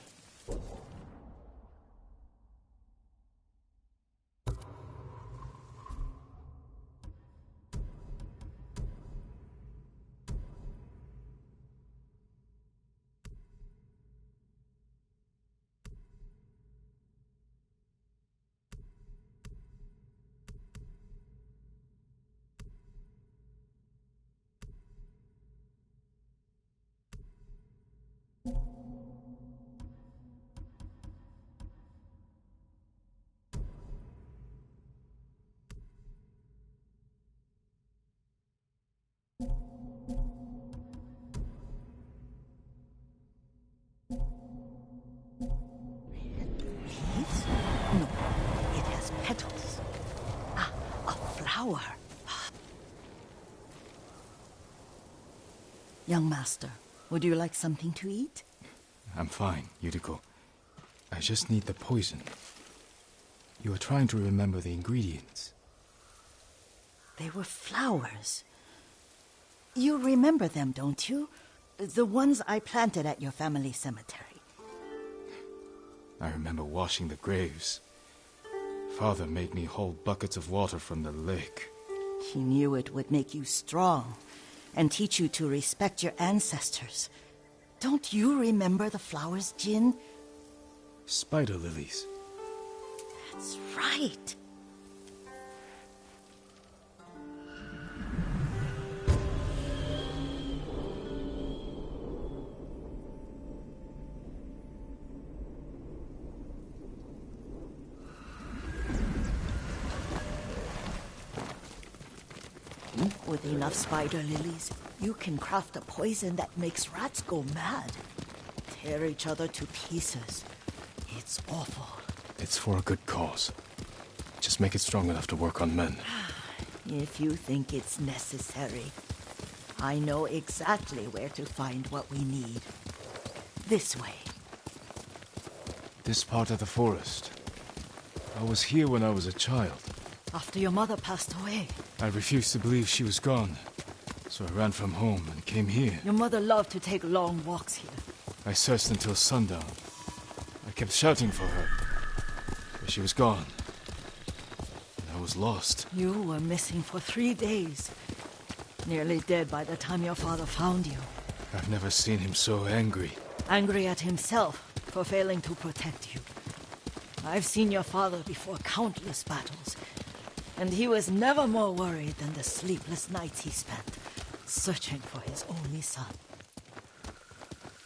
Speaker 12: Leaves? No, it has petals. Ah, a flower. Young master, would you like something to eat?
Speaker 1: I'm fine, Yuriko. I just need the poison. You are trying to remember the ingredients.
Speaker 12: They were flowers. You remember them, don't you? The ones I planted at your family cemetery.
Speaker 1: I remember washing the graves. Father made me hold buckets of water from the lake.
Speaker 12: He knew it would make you strong and teach you to respect your ancestors. Don't you remember the flowers, Jin?
Speaker 1: Spider lilies.
Speaker 12: That's right. With enough spider lilies, you can craft a poison that makes rats go mad. Tear each other to pieces. It's awful.
Speaker 1: It's for a good cause. Just make it strong enough to work on men.
Speaker 12: If you think it's necessary, I know exactly where to find what we need. This way.
Speaker 1: This part of the forest. I was here when I was a child.
Speaker 12: After your mother passed away.
Speaker 1: I refused to believe she was gone. So I ran from home and came here.
Speaker 12: Your mother loved to take long walks here.
Speaker 1: I searched until sundown. I kept shouting for her. But she was gone. And I was lost.
Speaker 12: You were missing for 3 days. Nearly dead by the time your father found you.
Speaker 1: I've never seen him so angry.
Speaker 12: Angry at himself for failing to protect you. I've seen your father before countless battles. And he was never more worried than the sleepless nights he spent searching for his only son.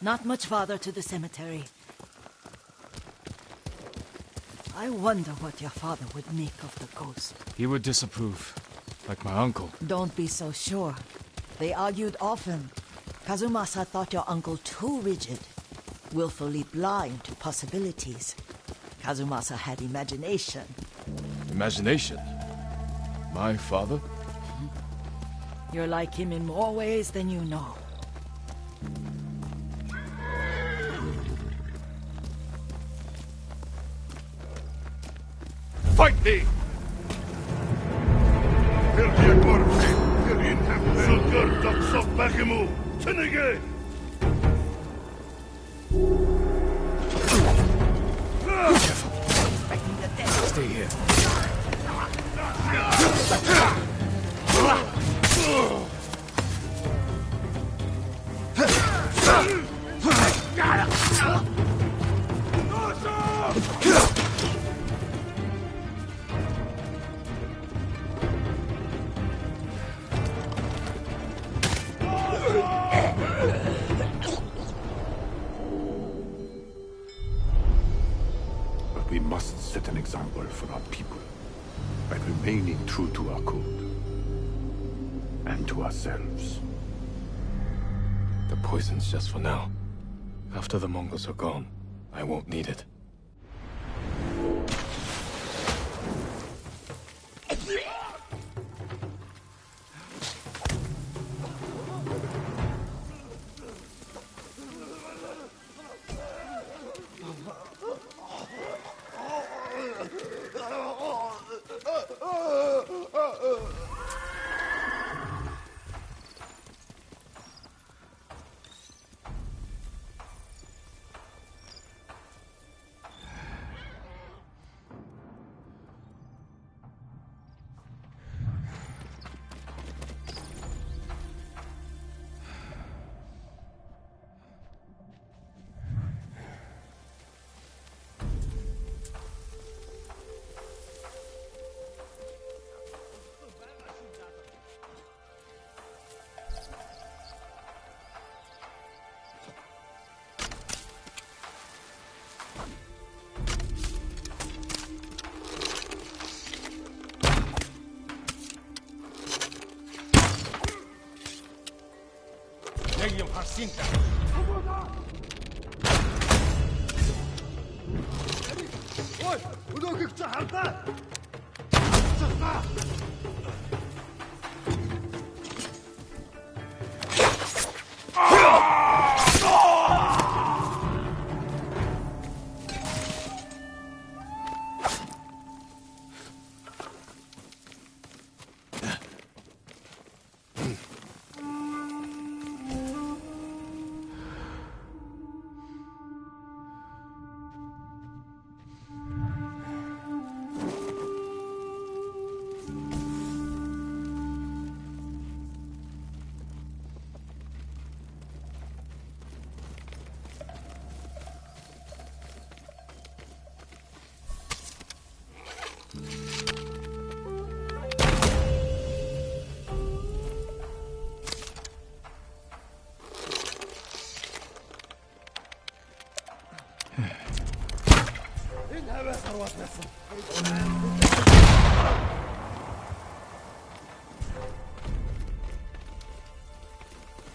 Speaker 12: Not much farther to the cemetery. I wonder what your father would make of the ghost.
Speaker 1: He would disapprove, like my uncle.
Speaker 12: Don't be so sure. They argued often. Kazumasa thought your uncle too rigid, willfully blind to possibilities. Kazumasa had imagination.
Speaker 1: Imagination? My father?
Speaker 12: You're like him in more ways than you know.
Speaker 7: Fight thee!
Speaker 1: Stay here.
Speaker 7: example for our people by remaining true to our code and to ourselves.
Speaker 1: The poison's just for now. After the Mongols are gone, I won't need it.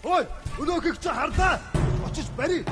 Speaker 5: Ой, өнөөхийг чи харлаа. Очиж барь.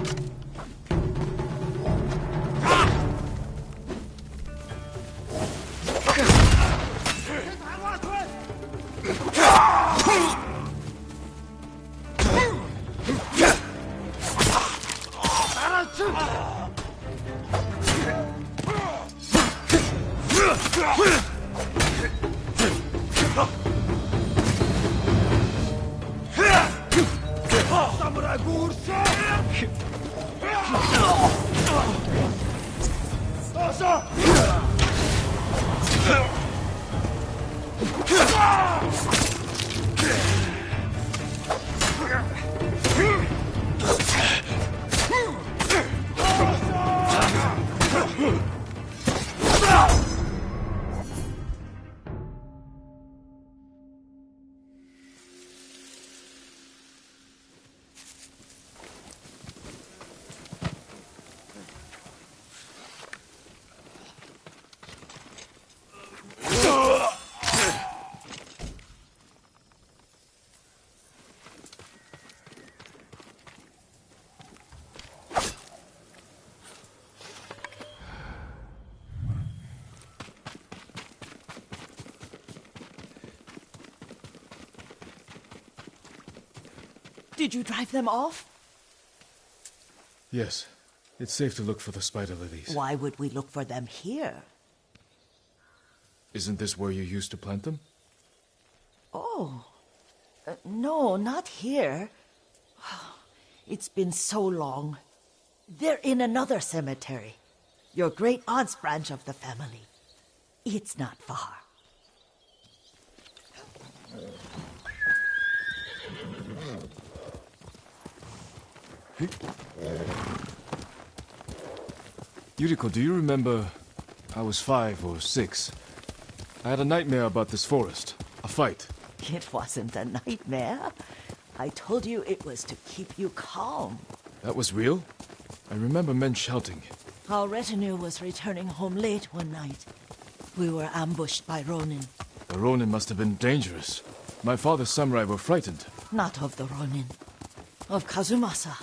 Speaker 12: Did you drive them off?
Speaker 1: Yes. It's safe to look for the spider lilies.
Speaker 12: Why would we look for them here?
Speaker 1: Isn't this where you used to plant them?
Speaker 12: Oh. No, not here. It's been so long. They're in another cemetery. Your great-aunt's branch of the family. It's not far.
Speaker 1: Yuriko, do you remember... I was 5 or 6. I had a nightmare about this forest. A fight.
Speaker 12: It wasn't a nightmare. I told you it was to keep you calm.
Speaker 1: That was real? I remember men shouting.
Speaker 12: Our retinue was returning home late one night. We were ambushed by Ronin.
Speaker 1: The Ronin must have been dangerous. My father's samurai were frightened.
Speaker 12: Not of the Ronin. Of Kazumasa.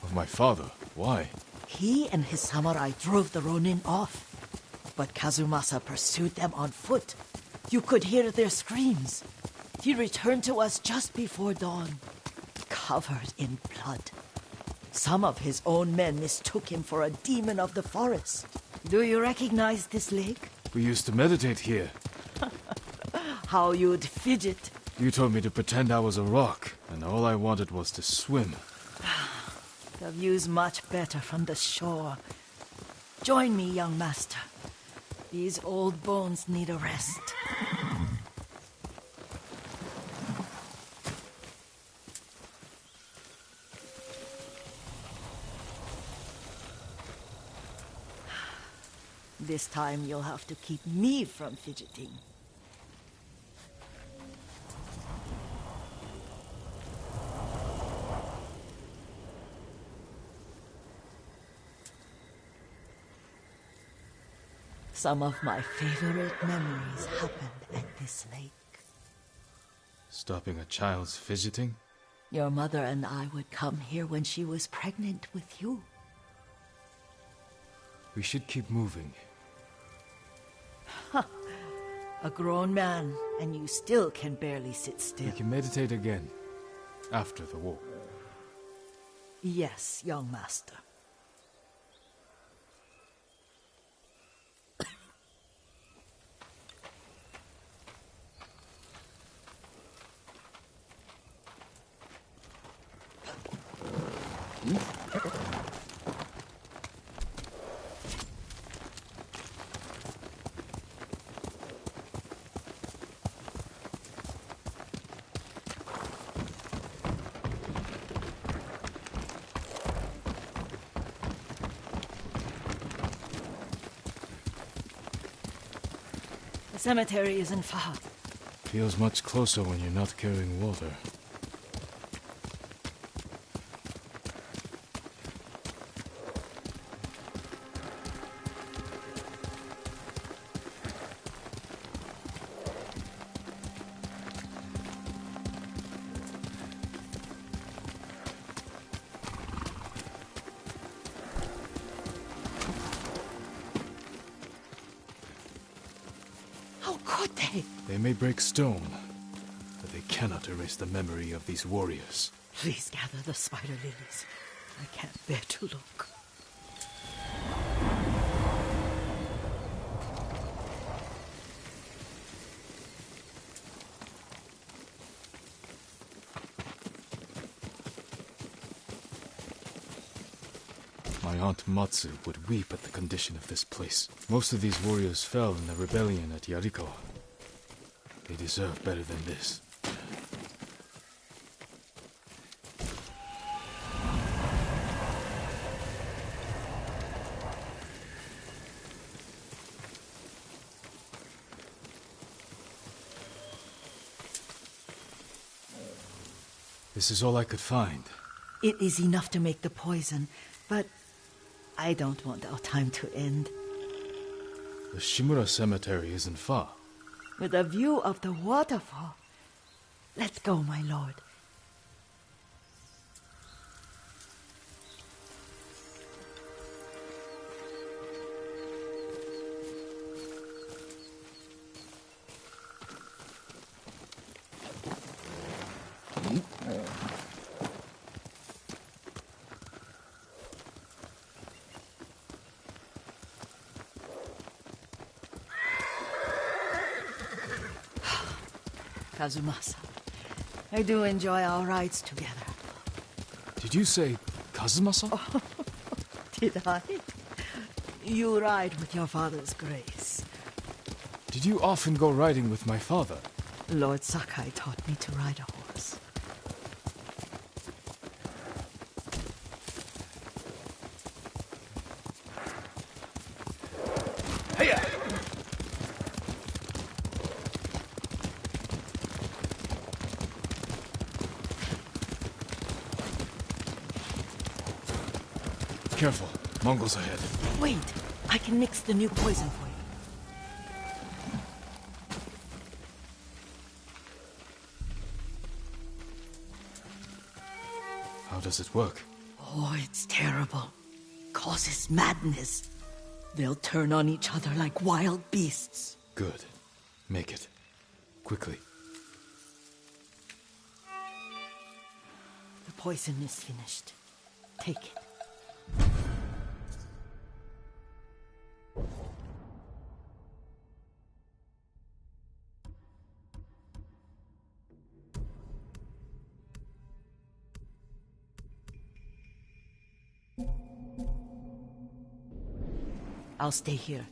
Speaker 1: Of my father? Why?
Speaker 12: He and his samurai drove the Ronin off. But Kazumasa pursued them on foot. You could hear their screams. He returned to us just before dawn, covered in blood. Some of his own men mistook him for a demon of the forest. Do you recognize this lake?
Speaker 1: We used to meditate here.
Speaker 12: How you'd fidget.
Speaker 1: You told me to pretend I was a rock, and all I wanted was to swim.
Speaker 12: The view's much better from the shore. Join me, young master. These old bones need a rest. This time you'll have to keep me from fidgeting. Some of my favorite memories happened at this lake.
Speaker 1: Stopping a child's fidgeting?
Speaker 12: Your mother and I would come here when she was pregnant with you.
Speaker 1: We should keep moving.
Speaker 12: A grown man, and you still can barely sit still.
Speaker 1: We can meditate again, after the war.
Speaker 12: Yes, young master. The cemetery isn't far.
Speaker 1: Feels much closer when you're not carrying water.
Speaker 12: How could they?
Speaker 1: They may break stone, but they cannot erase the memory of these warriors.
Speaker 12: Please gather the spider lilies. I can't bear to look.
Speaker 1: My aunt Matsu would weep at the condition of this place. Most of these warriors fell in the rebellion at Yarikawa. They deserve better than this. This is all I could find.
Speaker 12: It is enough to make the poison, but I don't want our time to end.
Speaker 1: The Shimura Cemetery isn't far.
Speaker 12: With a view of the waterfall. Let's go, my lord. Kazumasa, I do enjoy our rides together.
Speaker 1: Did you say Kazumasa?
Speaker 12: Oh, did I? You ride with your father's grace.
Speaker 1: Did you often go riding with my father?
Speaker 12: Lord Sakai taught me to ride a horse.
Speaker 1: Careful. Mongols ahead.
Speaker 12: Wait, I can mix the new poison for you.
Speaker 1: How does it work?
Speaker 12: Oh, it's terrible. Causes madness. They'll turn on each other like wild beasts.
Speaker 1: Good. Make it. Quickly.
Speaker 12: The poison is finished. Take it. I'll stay here.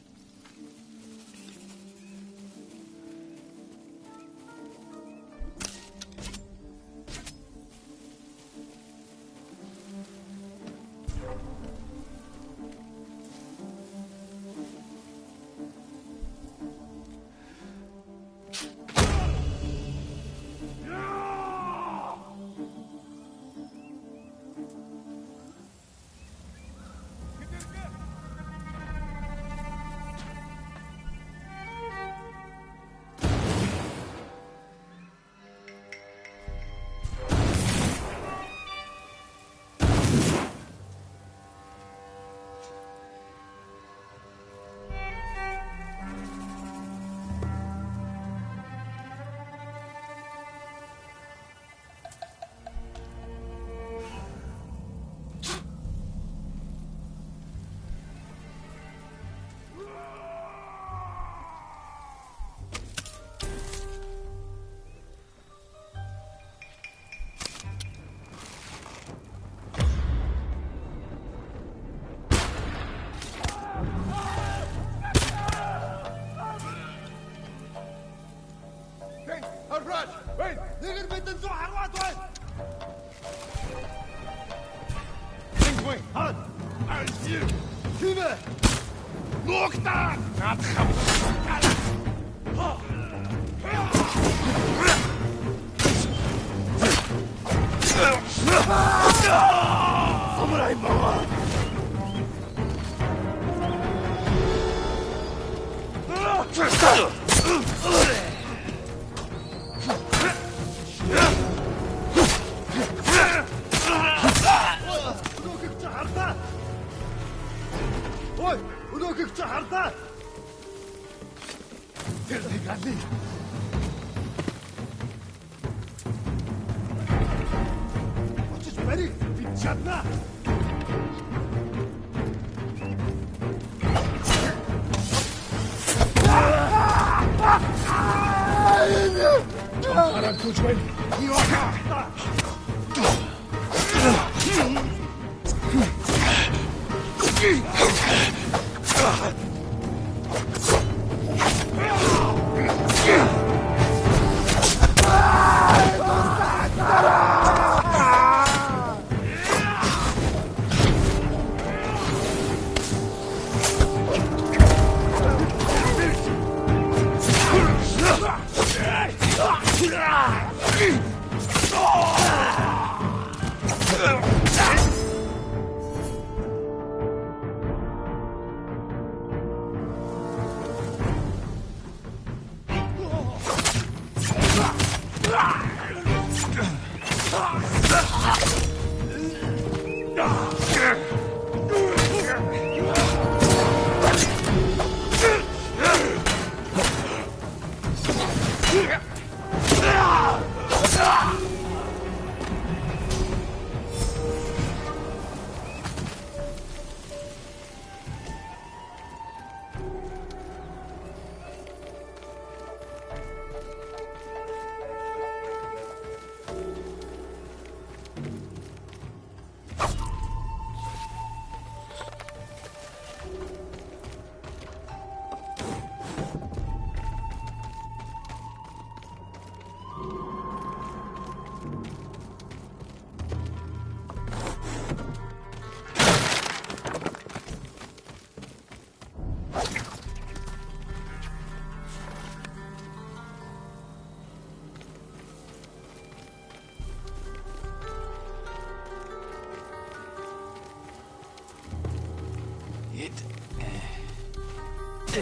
Speaker 12: I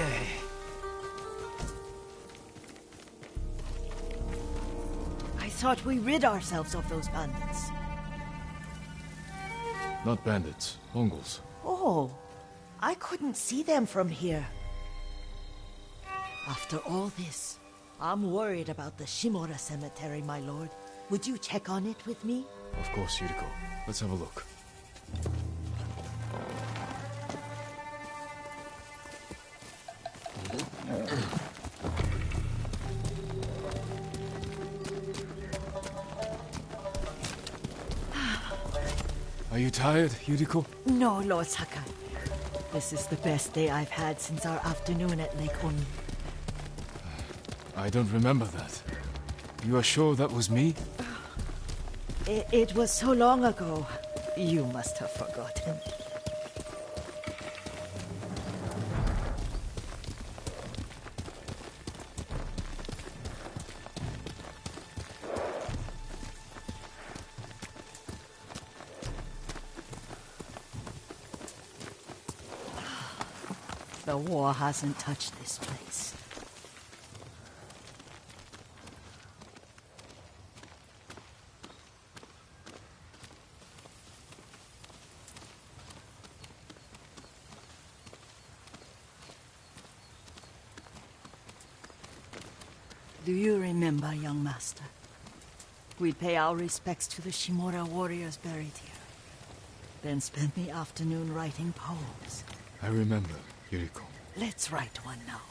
Speaker 12: thought we rid ourselves of those bandits.
Speaker 1: Not bandits, Mongols.
Speaker 12: Oh, I couldn't see them from here. After all this, I'm worried about the Shimura cemetery, my lord. Would you check on it with me?
Speaker 1: Of course, Yuriko. Let's have a look. Are you tired, Yuriko?
Speaker 12: No, Lord Sakai. This is the best day I've had since our afternoon at Lake Oni.
Speaker 1: I don't remember that. You are sure that was me?
Speaker 12: It was so long ago. You must have forgotten. The war hasn't touched this place. Do you remember, young master? We'd pay our respects to the Shimura warriors buried here. Then spend the afternoon writing poems.
Speaker 1: I remember, Yuriko.
Speaker 12: Let's write one now.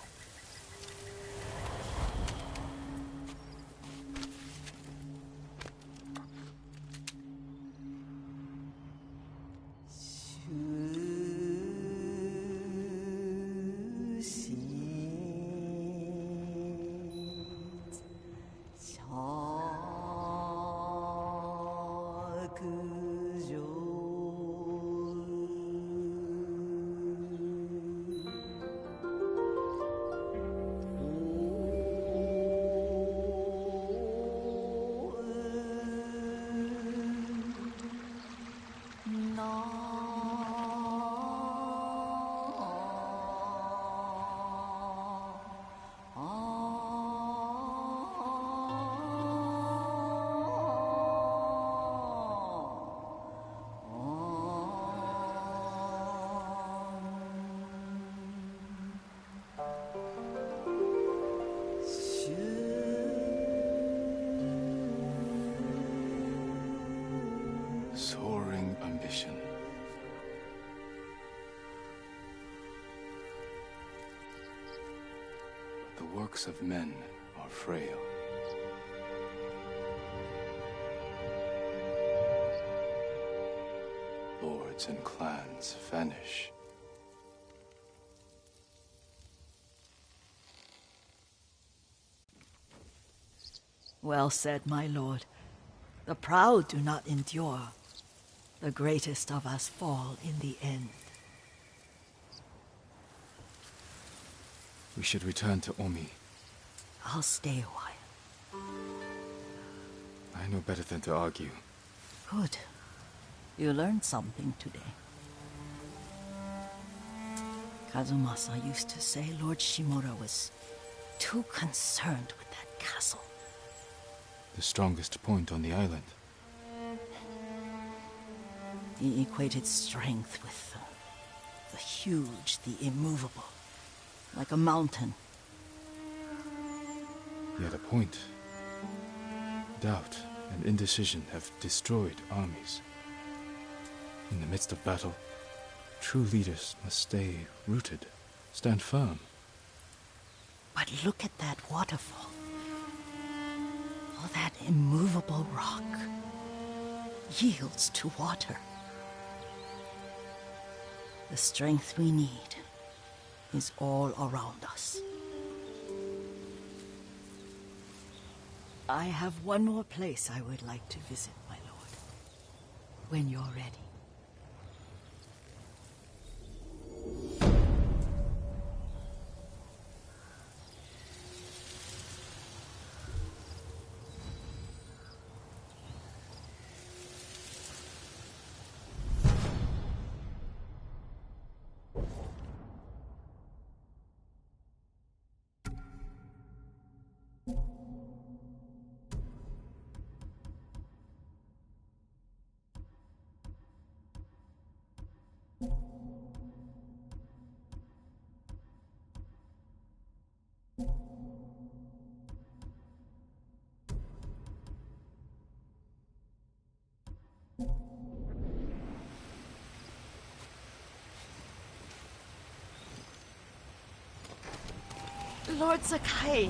Speaker 1: Soaring ambition. The works of men are frail. Lords and clans vanish.
Speaker 12: Well said, my lord. The proud do not endure. The greatest of us fall in the end.
Speaker 1: We should return to Omi.
Speaker 12: I'll stay a while.
Speaker 1: I know better than to argue.
Speaker 12: Good. You learned something today. Kazumasa used to say Lord Shimura was too concerned with that castle.
Speaker 1: The strongest point on the island.
Speaker 12: He equated strength with the huge, the immovable, like a mountain.
Speaker 1: He had a point. Doubt and indecision have destroyed armies. In the midst of battle, true leaders must stay rooted, stand firm.
Speaker 12: But look at that waterfall. All that immovable rock yields to water. The strength we need is all around us. I have one more place I would like to visit, my lord. When you're ready. Lord Sakai.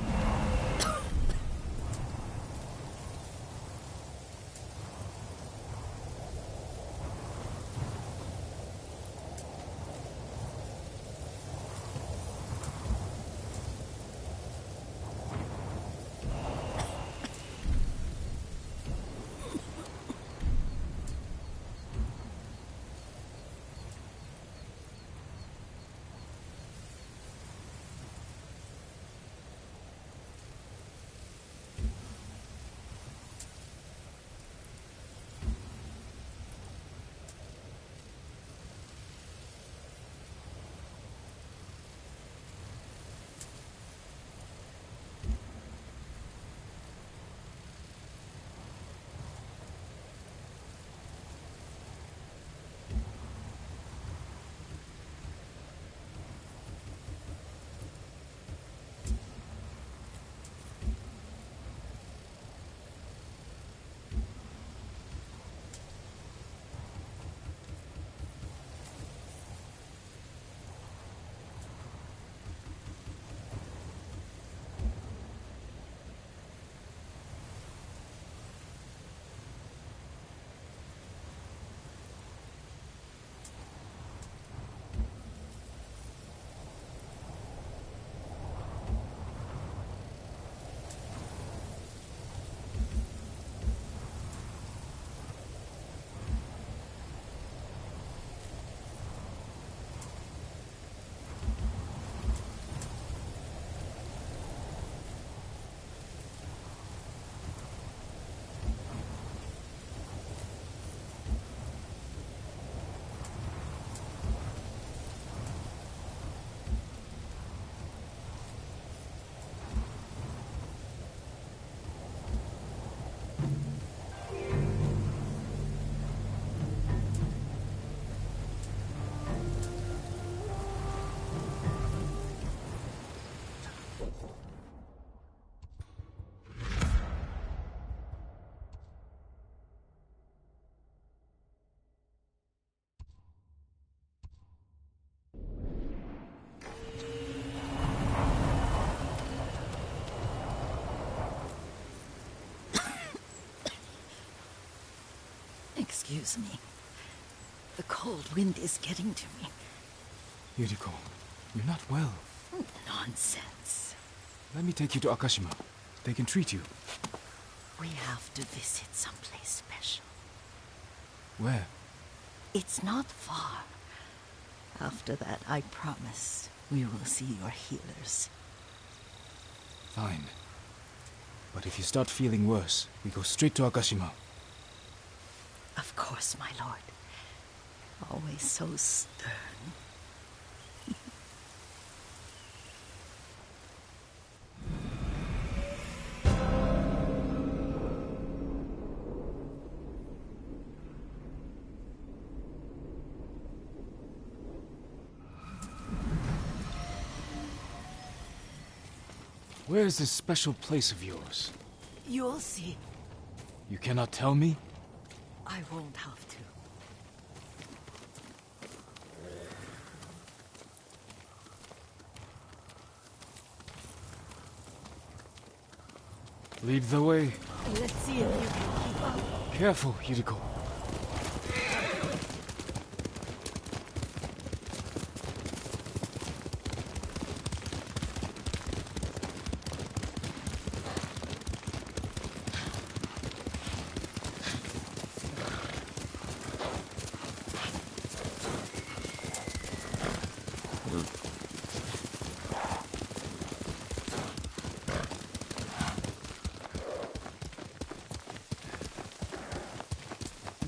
Speaker 12: Excuse me. The cold wind is getting to me.
Speaker 1: Yuriko, you're not well.
Speaker 12: Nonsense.
Speaker 1: Let me take you to Akashima. They can treat you.
Speaker 12: We have to visit someplace special.
Speaker 1: Where?
Speaker 12: It's not far. After that, I promise, we will see your healers.
Speaker 1: Fine. But if you start feeling worse, we go straight to Akashima.
Speaker 12: Of course, my lord. Always so stern.
Speaker 1: Where is this special place of yours?
Speaker 12: You'll see.
Speaker 1: You cannot tell me?
Speaker 12: I won't have to.
Speaker 1: Lead the way.
Speaker 12: Let's see if you can keep up.
Speaker 1: Careful, Yuriko.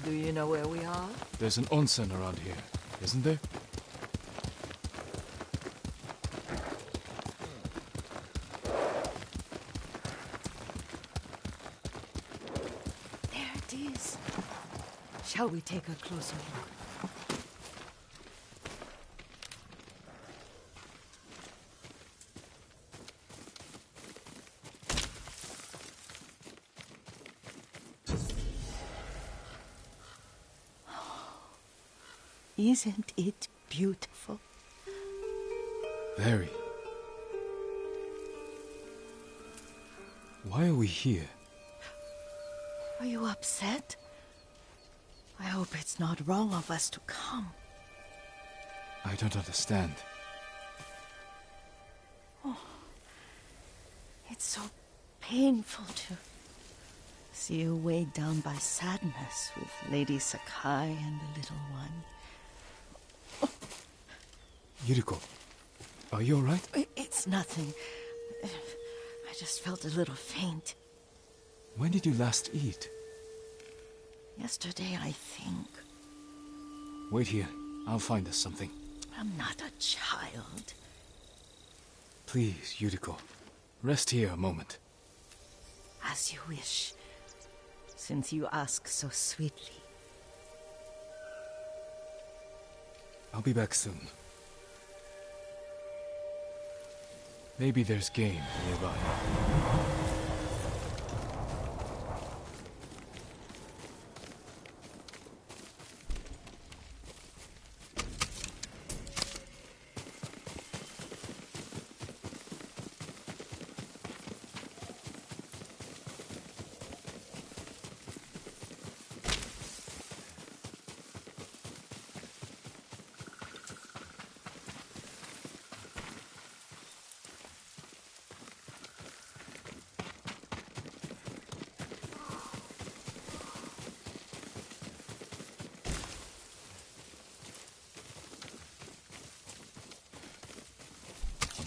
Speaker 12: Do you know where we are?
Speaker 1: There's an onsen around here, isn't there?
Speaker 12: There it is. Shall we take a closer look? Isn't it beautiful?
Speaker 1: Very.
Speaker 6: Why are we here?
Speaker 12: Are you upset? I hope it's not wrong of us to come.
Speaker 1: I don't understand.
Speaker 12: Oh, it's so painful to see you weighed down by sadness with Lady Sakai and the little one.
Speaker 6: Yuriko, are you alright?
Speaker 12: It's nothing. I just felt a little faint.
Speaker 6: When did you last eat?
Speaker 12: Yesterday, I think.
Speaker 1: Wait here. I'll find us something.
Speaker 12: I'm not a child.
Speaker 1: Please, Yuriko. Rest here a moment.
Speaker 12: As you wish, since you ask so sweetly.
Speaker 1: I'll be back soon. Maybe there's game nearby.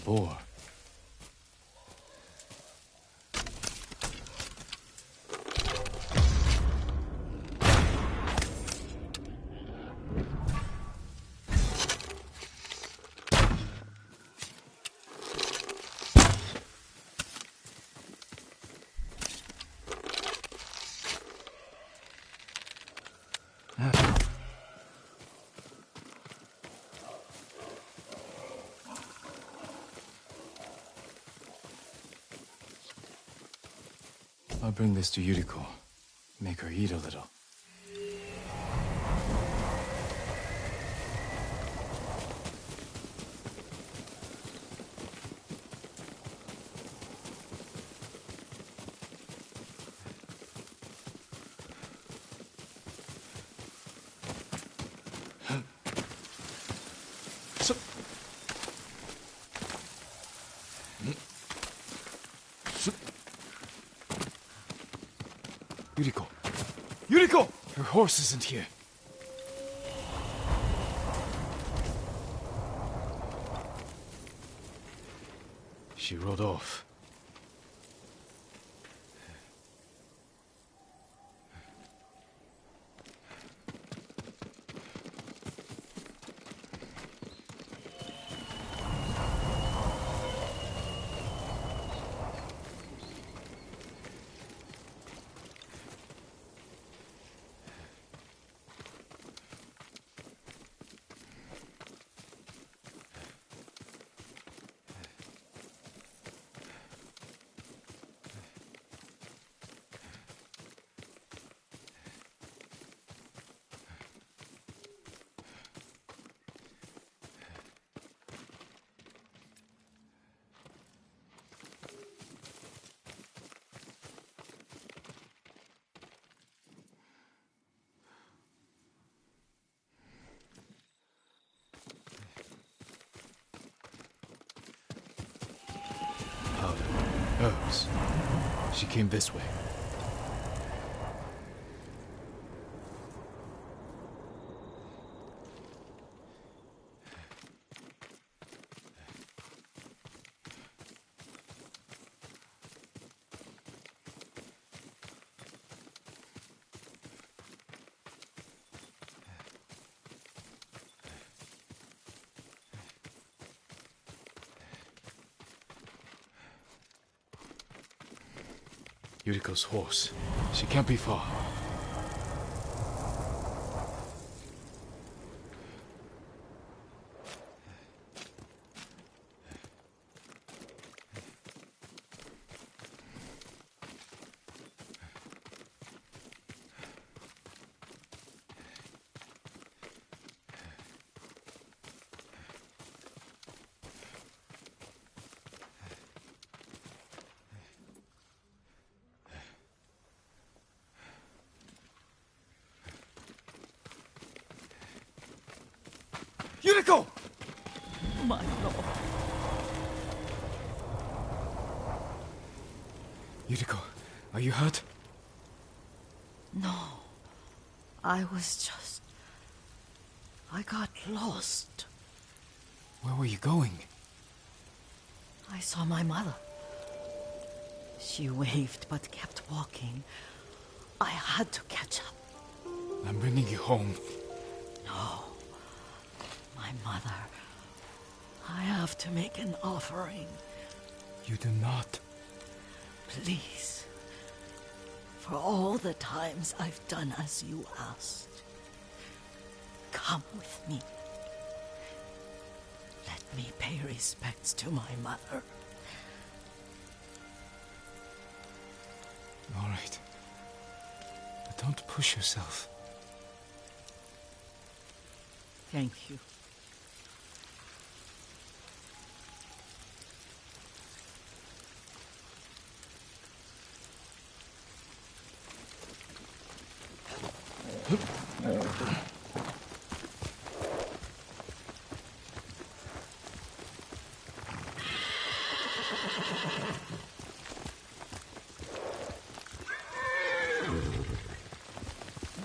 Speaker 1: Boar. I'll bring this to Yuriko. Make her eat a little. Yuriko! Yuriko! Her horse isn't here. She rode off. Herbs. She came this way. Yuriko's horse. She can't be far.
Speaker 5: Yuriko!
Speaker 12: My lord.
Speaker 1: Yuriko, are you hurt?
Speaker 12: No. I got lost.
Speaker 1: Where were you going?
Speaker 12: I saw my mother. She waved but kept walking. I had to catch up.
Speaker 1: I'm bringing you home.
Speaker 12: No. My mother. I have to make an offering.
Speaker 1: You do not.
Speaker 12: Please. For all the times I've done as you asked. Come with me. Let me pay respects to my mother.
Speaker 1: All right. But don't push yourself.
Speaker 12: Thank you.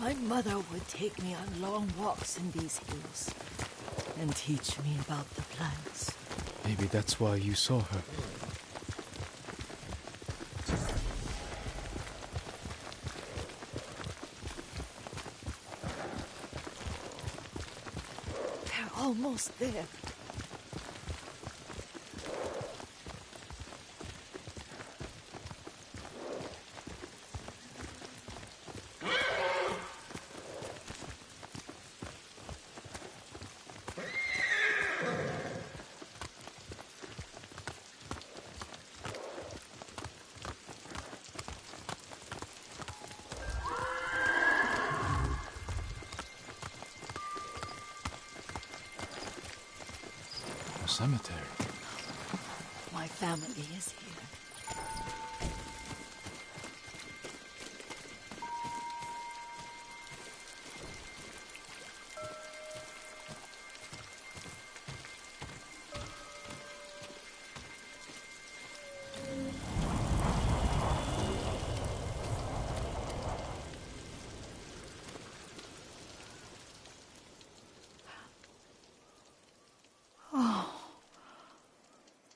Speaker 12: My mother would take me on long walks in these hills and teach me about the plants.
Speaker 1: Maybe that's why you saw her.
Speaker 12: They're almost there.
Speaker 1: Cemetery.
Speaker 12: My family is here.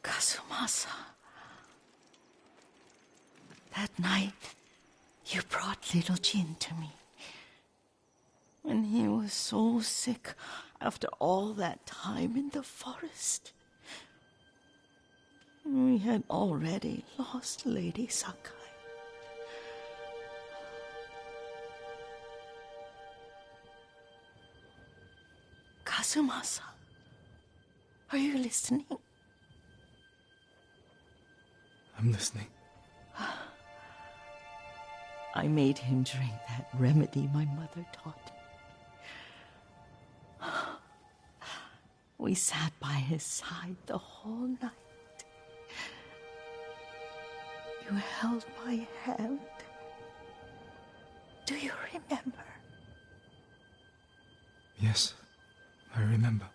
Speaker 12: Kazumasa. That night, you brought little Jin to me. When he was so sick after all that time in the forest. We had already lost Lady Sakai. Kazumasa, are you listening?
Speaker 1: I'm listening.
Speaker 12: I made him drink that remedy my mother taught me. We sat by his side the whole night. You held my hand. Do you remember?
Speaker 1: Yes, I remember.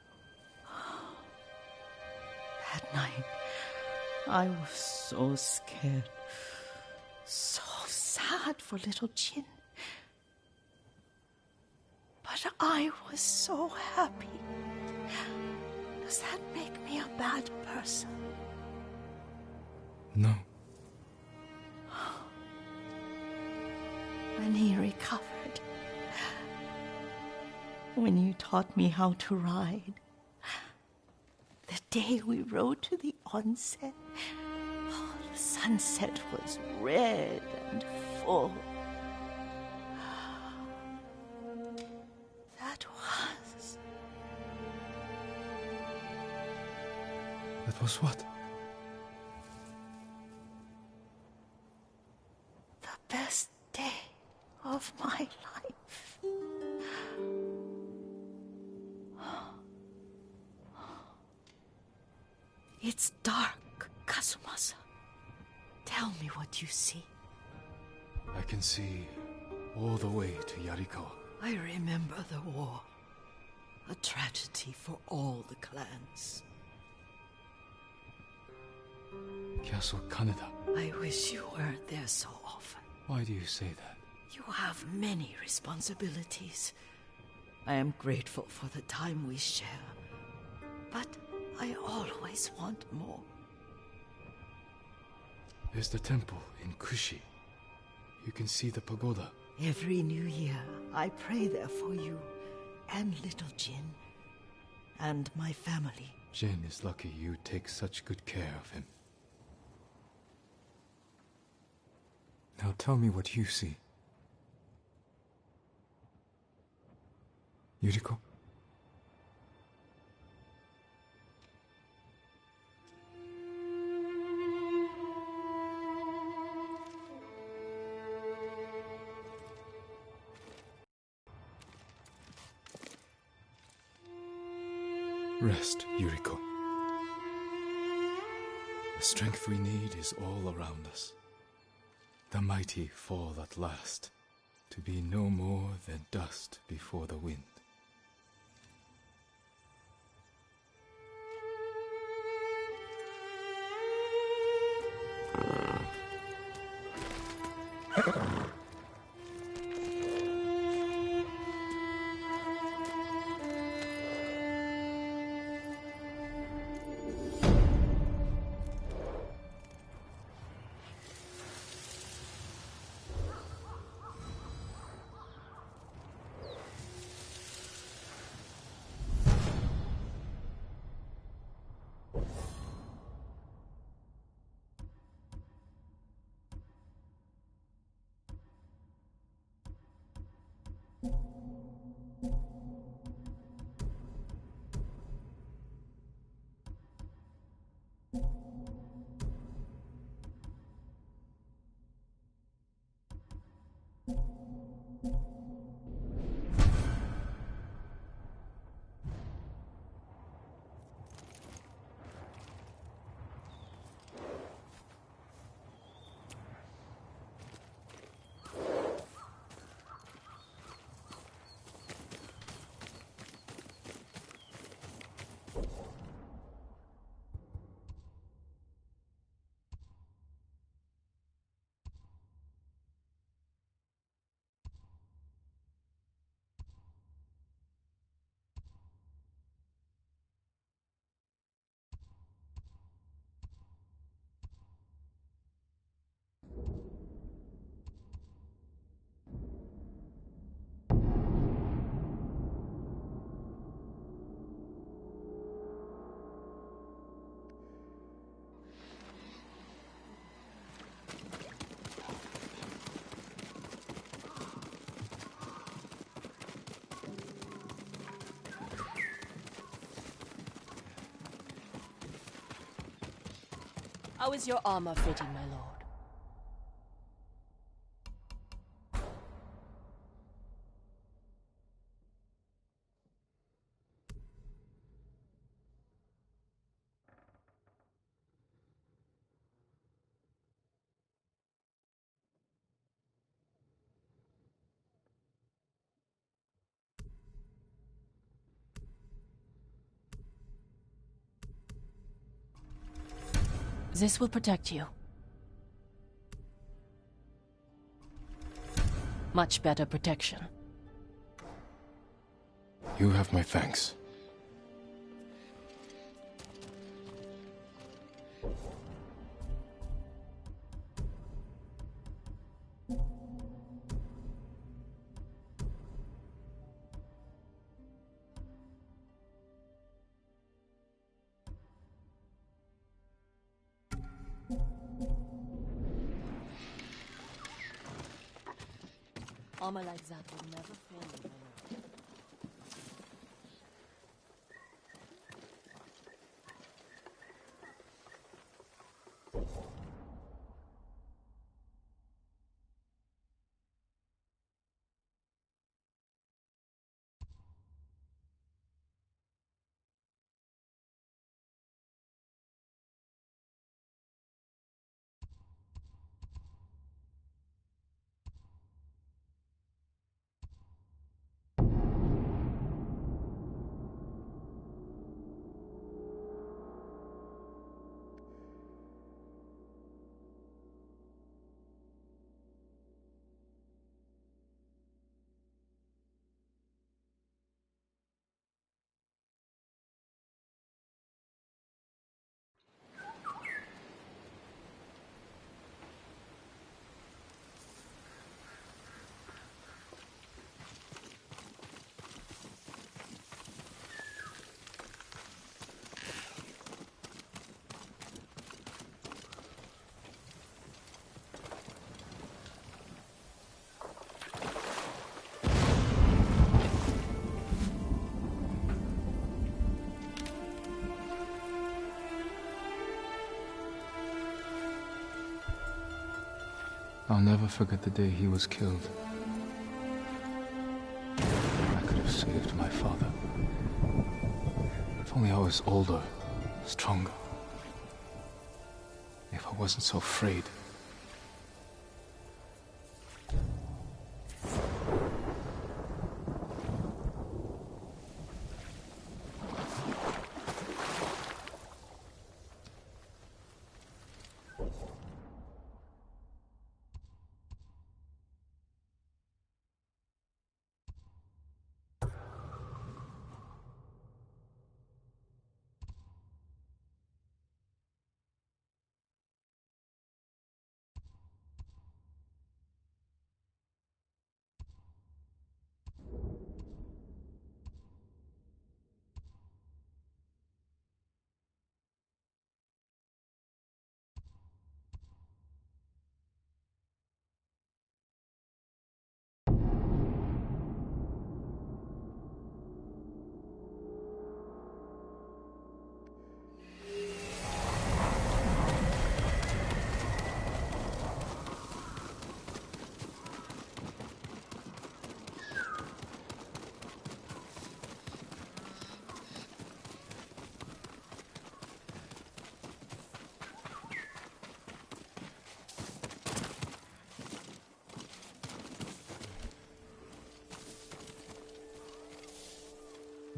Speaker 12: That night, I was so scared, so sad for little Jin. But I was so happy. Does that make me a bad person?
Speaker 1: No.
Speaker 12: When he recovered, when you taught me how to ride, the day we rode to the onsen, the sunset was red and full. That
Speaker 1: was what?
Speaker 12: The best day of my life. It's dark, Kazumasa. Tell me what you see.
Speaker 1: I can see all the way to Yarikawa.
Speaker 12: I remember the war. A tragedy for all the clans.
Speaker 1: Castle Kaneda.
Speaker 12: I wish you weren't there so often.
Speaker 1: Why do you say that?
Speaker 12: You have many responsibilities. I am grateful for the time we share, but I always want more.
Speaker 1: There's the temple in Kushi. You can see the pagoda.
Speaker 12: Every new year, I pray there for you, and little Jin, and my family.
Speaker 1: Jin is lucky you take such good care of him.
Speaker 6: Now tell me what you see. Yuriko?
Speaker 1: Rest, Yuriko. The strength we need is all around us. The mighty fall at last, to be no more than dust before the wind.
Speaker 3: How is your armor fitting, my lord? This will protect you. Much better protection.
Speaker 1: You have my thanks.
Speaker 3: Armor like that will never fail you, my lord.
Speaker 1: I'll never forget the day he was killed. I could have saved my father. If only I was older, stronger. If I wasn't so afraid.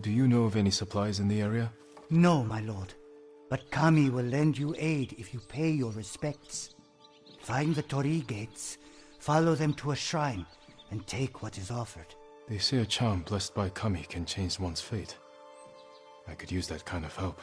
Speaker 1: Do you know of any supplies in the area?
Speaker 13: No, my lord. But Kami will lend you aid if you pay your respects. Find the Torii gates, follow them to a shrine, and take what is offered.
Speaker 1: They say a charm blessed by Kami can change one's fate. I could use that kind of help.